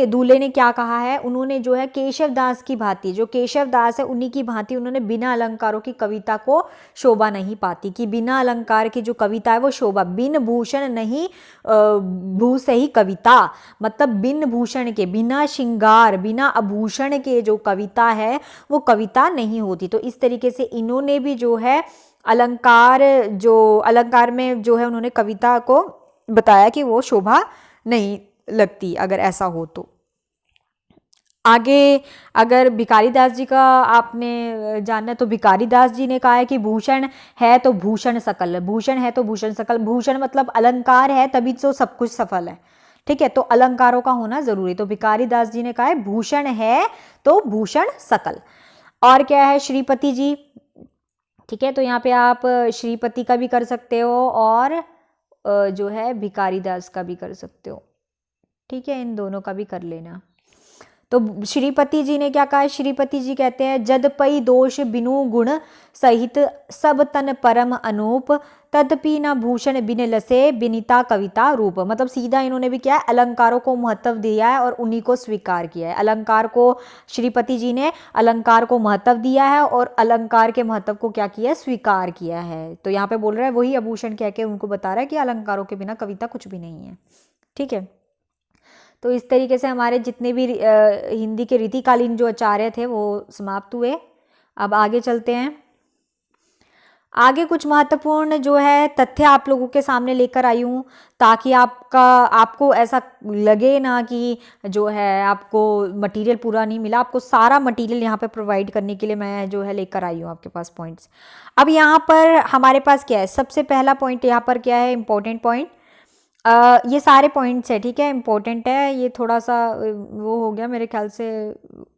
दूल्हे ने क्या कहा है, उन्होंने जो है केशव दास की भांति, जो केशव दास है उन्हीं की भांति उन्होंने बिना अलंकारों की कविता को शोभा नहीं पाती, कि बिना अलंकार की जो कविता है वो शोभा, बिन भूषण नहीं भू से ही कविता, मतलब बिन भूषण के, बिना श्रृंगार, बिना आभूषण के जो कविता है वो कविता नहीं होती। तो इस तरीके से इन्होंने भी जो है अलंकार में जो है उन्होंने कविता को बताया कि वो शोभा नहीं लगती अगर ऐसा हो तो। आगे अगर भिखारी दास जी का आपने जानना है तो भिखारी दास जी ने कहा है कि भूषण है तो भूषण सकल, भूषण है तो भूषण सकल, भूषण मतलब अलंकार है तभी तो सब कुछ सफल है, ठीक है, तो अलंकारों का होना जरूरी। तो भिखारी दास जी ने कहा है भूषण है तो भूषण सकल। और क्या है, श्रीपति जी, ठीक है, तो यहाँ पे आप श्रीपति का भी कर सकते हो और जो है भिखारी दास का भी कर सकते हो, ठीक है, इन दोनों का भी कर लेना। तो श्रीपति जी ने क्या कहा है, श्रीपति जी कहते हैं जदपि दोष बिनु गुण सहित सब तन परम अनूप, तदपि न भूषण बिन लसे बिनिता कविता रूप। मतलब सीधा इन्होंने भी क्या है, अलंकारों को महत्व दिया है और उन्हीं को स्वीकार किया है। अलंकार को, श्रीपति जी ने अलंकार को महत्व दिया है और अलंकार के महत्व को क्या किया है, स्वीकार किया है। तो यहाँ पे बोल रहा है वही आभूषण कह के उनको बता रहा है कि अलंकारों के बिना कविता कुछ भी नहीं है, ठीक है। तो इस तरीके से हमारे जितने भी हिंदी के रीतिकालीन जो आचार्य थे वो समाप्त हुए। अब आगे चलते हैं। आगे कुछ महत्वपूर्ण जो है तथ्य आप लोगों के सामने लेकर आई हूँ ताकि आपको ऐसा लगे ना कि जो है आपको मटेरियल पूरा नहीं मिला। आपको सारा मटेरियल यहाँ पे प्रोवाइड करने के लिए मैं जो है लेकर आई हूँ आपके पास पॉइंट्स। अब यहाँ पर हमारे पास क्या है, सबसे पहला पॉइंट यहाँ पर क्या है, इंपॉर्टेंट पॉइंट, ये सारे पॉइंट्स है, ठीक है, इंपॉर्टेंट है। ये थोड़ा सा वो हो गया मेरे ख्याल से,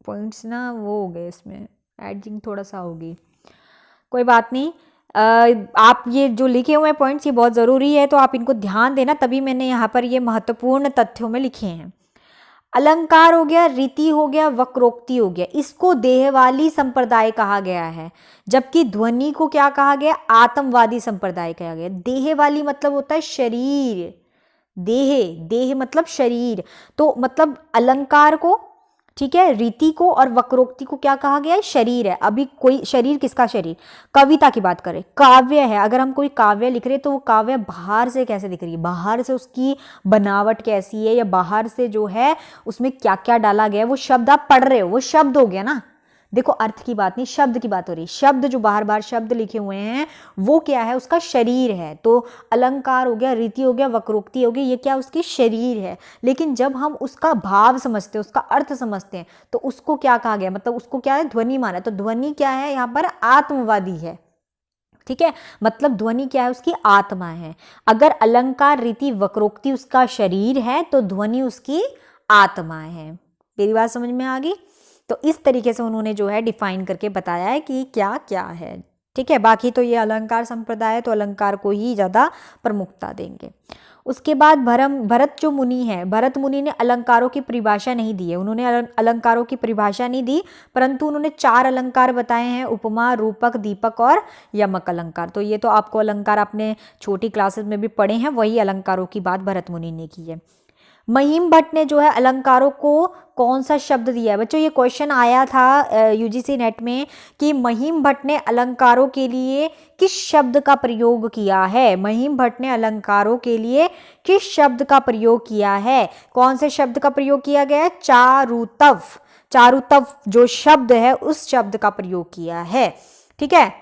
पॉइंट्स ना वो हो गए, इसमें एडिटिंग थोड़ा सा होगी, कोई बात नहीं। आप ये जो लिखे हुए पॉइंट्स ये बहुत ज़रूरी है तो आप इनको ध्यान देना, तभी मैंने यहाँ पर ये महत्वपूर्ण तथ्यों में लिखे हैं। अलंकार हो गया, रीति हो गया, वक्रोक्ति हो गया, इसको देहवाली संप्रदाय कहा गया है, जबकि ध्वनि को क्या कहा गया, आत्मवादी संप्रदाय कहा गया। देहवाली मतलब होता है शरीर, देह मतलब शरीर, तो मतलब अलंकार को, ठीक है, रीति को और वक्रोक्ति को क्या कहा गया है, शरीर है। अभी कोई शरीर, किसका शरीर, कविता की बात करें, काव्य है, अगर हम कोई काव्य लिख रहे हैं तो वो काव्य बाहर से कैसे दिख रही है, बाहर से उसकी बनावट कैसी है, या बाहर से जो है उसमें क्या क्या डाला गया है, वो शब्द आप पढ़ रहे हो, वो शब्द हो गया ना। देखो अर्थ की बात नहीं, शब्द की बात हो रही है। शब्द जो बाहर बाहर शब्द लिखे हुए हैं वो क्या है, उसका शरीर है। तो अलंकार हो गया, रीति हो गया, वक्रोक्ति हो गई, ये क्या उसकी शरीर है। लेकिन जब हम उसका भाव समझते हैं, उसका अर्थ समझते हैं, तो उसको क्या कहा गया, मतलब उसको क्या है, ध्वनि माना। तो ध्वनि क्या है, यहाँ पर आत्मवादी है, ठीक है, मतलब ध्वनि क्या है, उसकी आत्मा है। अगर अलंकार, रीति, वक्रोक्ति उसका शरीर है तो ध्वनि उसकी आत्मा है। मेरी बात समझ में आ गई। तो इस तरीके से उन्होंने जो है डिफाइन करके बताया है कि क्या क्या है, ठीक है। बाकी तो ये अलंकार संप्रदाय है तो अलंकार को ही ज़्यादा प्रमुखता देंगे। उसके बाद भरत जो मुनि है, भरत मुनि ने अलंकारों की परिभाषा नहीं दी है, उन्होंने अलंकारों की परिभाषा नहीं दी, परंतु उन्होंने 4 अलंकार बताए हैं, उपमा, रूपक, दीपक और यमक अलंकार। तो ये तो आपको अलंकार आपने छोटी क्लासेस में भी पढ़े हैं, वही अलंकारों की बात भरत मुनि ने की है। महिम भट्ट ने जो है अलंकारों को कौन सा शब्द दिया है, बच्चों ये क्वेश्चन आया था यूजीसी नेट में कि महिम भट्ट ने अलंकारों के लिए किस शब्द का प्रयोग किया है। महिम भट्ट ने अलंकारों के लिए किस शब्द का प्रयोग किया है, कौन से शब्द का प्रयोग किया गया है, चारुतव। चारुतव जो शब्द है उस शब्द का प्रयोग किया है, ठीक है।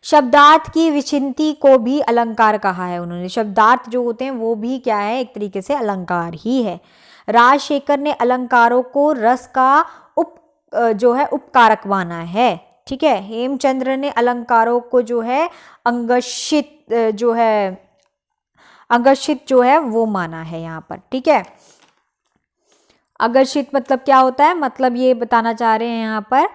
शब्दार्थ की विचिन्ति को भी अलंकार कहा है उन्होंने। शब्दार्थ जो होते हैं वो भी क्या है, एक तरीके से अलंकार ही है। राजशेखर ने अलंकारों को रस का जो है उपकारक माना है, ठीक है। हेमचंद्र ने अलंकारों को जो है अंगशित जो है वो माना है यहाँ पर, ठीक है। आकर्षित मतलब क्या होता है, मतलब ये बताना चाह रहे हैं यहाँ पर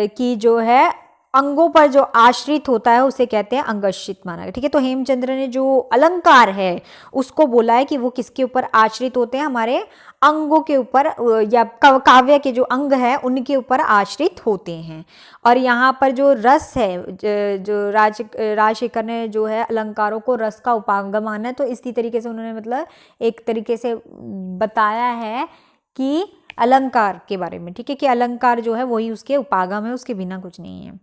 कि जो है अंगों पर जो आश्रित होता है उसे कहते हैं अंगाश्रित माना गया। ठीक है, तो हेमचंद्र ने जो अलंकार है उसको बोला है कि वो किसके ऊपर आश्रित होते हैं, हमारे अंगों के ऊपर या काव्य के जो अंग है उनके ऊपर आश्रित होते हैं। और यहाँ पर जो रस है, जो राजशेखर ने जो है अलंकारों को रस का उपागम माना है, तो इसी तरीके से उन्होंने मतलब एक तरीके से बताया है कि अलंकार के बारे में। ठीक है, कि अलंकार जो है वही उसके उपागम है, उसके बिना कुछ नहीं है।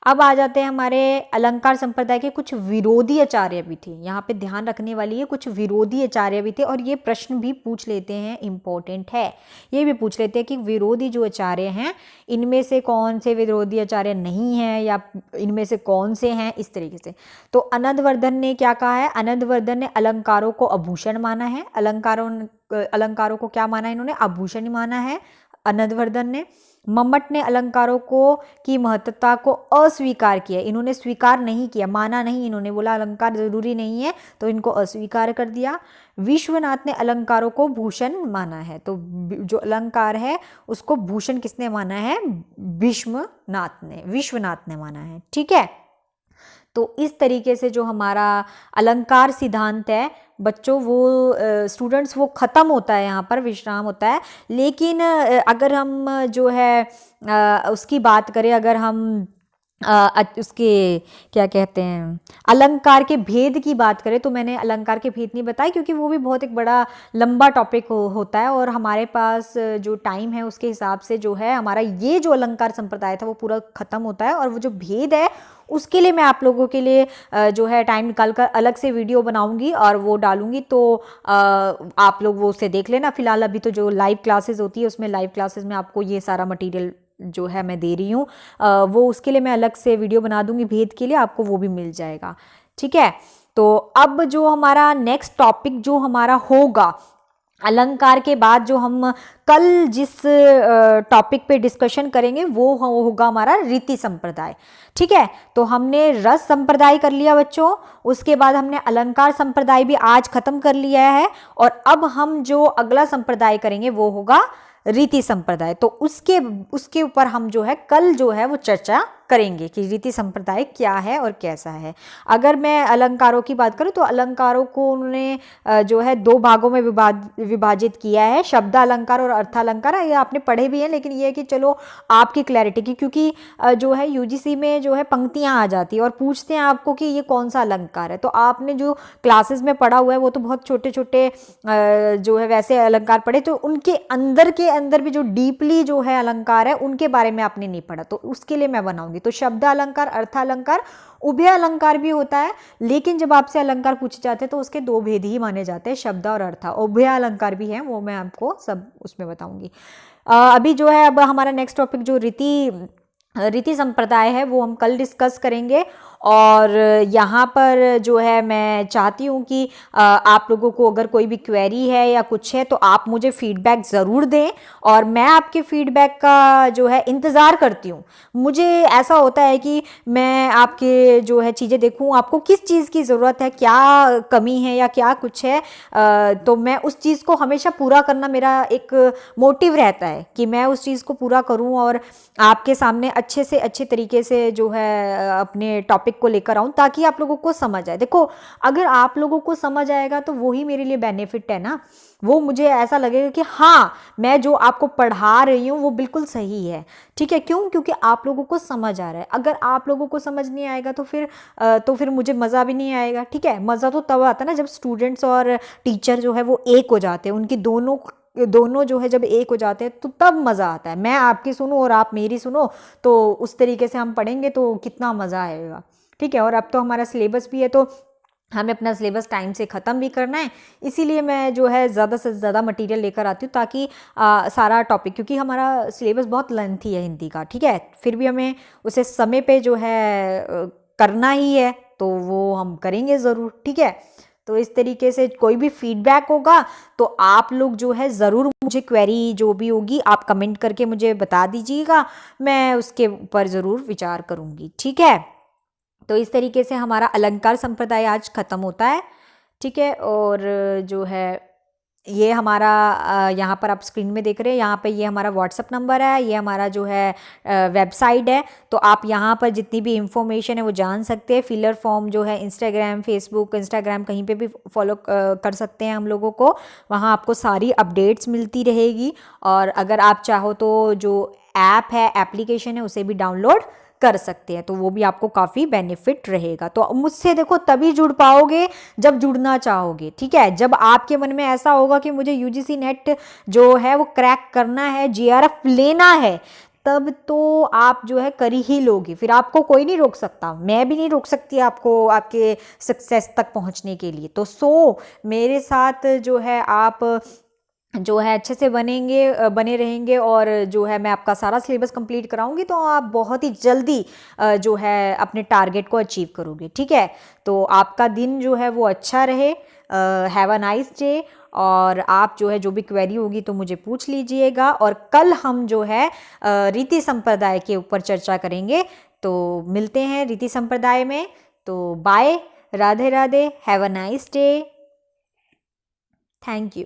अब आ जाते हैं हमारे अलंकार संप्रदाय के कुछ विरोधी आचार्य भी थे। यहाँ पे ध्यान रखने वाली है, कुछ विरोधी आचार्य भी थे और ये प्रश्न भी पूछ लेते हैं, इम्पोर्टेंट है। ये भी पूछ लेते हैं कि विरोधी जो आचार्य हैं इनमें से कौन से विरोधी आचार्य नहीं हैं या इनमें से कौन से हैं, इस तरीके से। तो अनंतवर्धन ने क्या कहा है, अनंतवर्धन ने अलंकारों को आभूषण माना है। अलंकारों को क्या माना है इन्होंने, आभूषण माना है अनंतवर्धन ने। मम्मट ने अलंकारों को की महत्वता को अस्वीकार किया, इन्होंने स्वीकार नहीं किया, माना नहीं, इन्होंने बोला अलंकार जरूरी नहीं है तो इनको अस्वीकार कर दिया। विश्वनाथ ने अलंकारों को भूषण माना है, तो जो अलंकार है उसको भूषण किसने माना है, विश्वनाथ ने माना है। ठीक है, तो इस तरीके से जो हमारा अलंकार सिद्धांत है बच्चों, वो स्टूडेंट्स वो ख़त्म होता है, यहाँ पर विश्राम होता है। लेकिन अगर हम जो है उसकी बात करें, अगर हम उसके क्या कहते हैं अलंकार के भेद की बात करें, तो मैंने अलंकार के भेद नहीं बताए क्योंकि वो भी बहुत एक बड़ा लंबा टॉपिक होता है और हमारे पास जो टाइम है उसके हिसाब से जो है हमारा ये जो अलंकार संप्रदाय था वो पूरा ख़त्म होता है। और वो जो भेद है उसके लिए मैं आप लोगों के लिए जो है टाइम निकाल कर अलग से वीडियो बनाऊंगी और वो डालूंगी, तो आप लोग वो उसे देख लेना। फिलहाल अभी तो जो लाइव क्लासेस होती है उसमें लाइव क्लासेस में आपको ये सारा मटेरियल जो है मैं दे रही हूँ, वो उसके लिए मैं अलग से वीडियो बना दूंगी भेद के लिए, आपको वो भी मिल जाएगा। ठीक है, तो अब जो हमारा नेक्स्ट टॉपिक जो हमारा होगा अलंकार के बाद, जो हम कल जिस टॉपिक पे डिस्कशन करेंगे वो होगा हमारा रीति संप्रदाय। ठीक है, तो हमने रस संप्रदाय कर लिया बच्चों, उसके बाद हमने अलंकार संप्रदाय भी आज खत्म कर लिया है और अब हम जो अगला संप्रदाय करेंगे वो होगा रीति संप्रदाय। तो उसके ऊपर हम जो है कल जो है वो चर्चा करेंगे कि रीति संप्रदाय क्या है और कैसा है। अगर मैं अलंकारों की बात करूं तो अलंकारों को उन्होंने जो है दो भागों में विभाजित किया है, शब्द अलंकार और अर्थालंकार। ये आपने पढ़े भी हैं, लेकिन ये है कि चलो आपकी क्लैरिटी की, क्योंकि जो है यूजीसी में जो है पंक्तियां आ जाती है और पूछते हैं आपको कि ये कौन सा अलंकार है। तो आपने जो क्लासेस में पढ़ा हुआ है वो तो बहुत छोटे छोटे जो है वैसे अलंकार पढ़े, तो उनके अंदर भी जो डीपली जो है अलंकार है उनके बारे में आपने नहीं पढ़ा, तो उसके लिए मैं बनाऊंगी। तो शब्द अलंकार, अर्थालंकार, उभय अलंकार भी होता है, लेकिन जब आपसे अलंकार पूछे जाते हैं तो उसके दो भेद ही माने जाते हैं, शब्द और अर्थ। उभय अलंकार भी है, वो मैं आपको सब उसमें बताऊंगी। अभी जो है अब हमारा नेक्स्ट टॉपिक जो रीति संप्रदाय है वो हम कल डिस्कस करेंगे। और यहाँ पर जो है मैं चाहती हूँ कि आप लोगों को अगर कोई भी क्वेरी है या कुछ है तो आप मुझे फीडबैक ज़रूर दें और मैं आपके फीडबैक का जो है इंतज़ार करती हूँ। मुझे ऐसा होता है कि मैं आपके जो है चीज़ें देखूँ, आपको किस चीज़ की ज़रूरत है, क्या कमी है या क्या कुछ है, तो मैं उस चीज़ को हमेशा पूरा करना मेरा एक मोटिव रहता है कि मैं उस चीज़ को पूरा करूँ और आपके सामने अच्छे से अच्छे तरीके से जो है अपने टॉपिक को लेकर आऊं ताकि आप लोगों को समझ आए। देखो, अगर आप लोगों को समझ आएगा तो वही मेरे लिए बेनिफिट है ना, वो मुझे ऐसा लगेगा कि हाँ मैं जो आपको पढ़ा रही हूँ वो बिल्कुल सही है। ठीक है, क्यों? क्योंकि आप लोगों को समझ आ रहा है। अगर आप लोगों को समझ नहीं आएगा तो फिर मुझे मज़ा भी नहीं आएगा। ठीक है, मज़ा तो तब आता है ना जब स्टूडेंट्स और टीचर जो है वो एक हो जाते हैं, उनकी दोनों जो है जब एक हो जाते हैं तो तब मज़ा आता है। मैं आपकी सुनूं और आप मेरी सुनो, तो उस तरीके से हम पढ़ेंगे तो कितना मज़ा आएगा। ठीक है, और अब तो हमारा सिलेबस भी है तो हमें अपना सिलेबस टाइम से ख़त्म भी करना है, इसीलिए मैं जो है ज़्यादा से ज़्यादा मटेरियल लेकर आती हूँ ताकि सारा टॉपिक, क्योंकि हमारा सिलेबस बहुत लेंथी है हिंदी का। ठीक है, फिर भी हमें उसे समय पे जो है करना ही है, तो वो हम करेंगे ज़रूर। ठीक है, तो इस तरीके से कोई भी फीडबैक होगा तो आप लोग जो है ज़रूर मुझे क्वेरी जो भी होगी आप कमेंट करके मुझे बता दीजिएगा, मैं उसके ऊपर ज़रूर विचार करूँगी। ठीक है, तो इस तरीके से हमारा अलंकार संप्रदाय आज ख़त्म होता है। ठीक है, और जो है ये हमारा यहाँ पर आप स्क्रीन में देख रहे हैं, यहाँ पे ये हमारा व्हाट्सअप नंबर है, ये हमारा जो है वेबसाइट है। तो आप यहाँ पर जितनी भी इंफॉर्मेशन है वो जान सकते हैं। फिलर फॉर्म जो है इंस्टाग्राम, फेसबुक, इंस्टाग्राम कहीं पे भी फॉलो कर सकते हैं हम लोगों को, वहाँ आपको सारी अपडेट्स मिलती रहेगी। और अगर आप चाहो तो जो ऐप है, एप्लीकेशन है, उसे भी डाउनलोड कर सकते हैं, तो वो भी आपको काफ़ी बेनिफिट रहेगा। तो मुझसे देखो तभी जुड़ पाओगे जब जुड़ना चाहोगे, ठीक है। जब आपके मन में ऐसा होगा कि मुझे यूजीसी नेट जो है वो क्रैक करना है, जीआरएफ लेना है, तब तो आप जो है कर ही लोगे, फिर आपको कोई नहीं रोक सकता, मैं भी नहीं रोक सकती आपको आपके सक्सेस तक पहुंचने के लिए। तो मेरे साथ जो है आप जो है अच्छे से बने रहेंगे, और जो है मैं आपका सारा सिलेबस कंप्लीट कराऊंगी, तो आप बहुत ही जल्दी जो है अपने टारगेट को अचीव करोगे, ठीक है। तो आपका दिन जो है वो अच्छा रहे। Have a nice day. और आप जो है जो भी क्वेरी होगी तो मुझे पूछ लीजिएगा, और कल हम जो है रीति संप्रदाय के ऊपर चर्चा करेंगे। तो मिलते हैं रीति संप्रदाय में। तो bye, Radhe Radhe, have a nice day, thank you.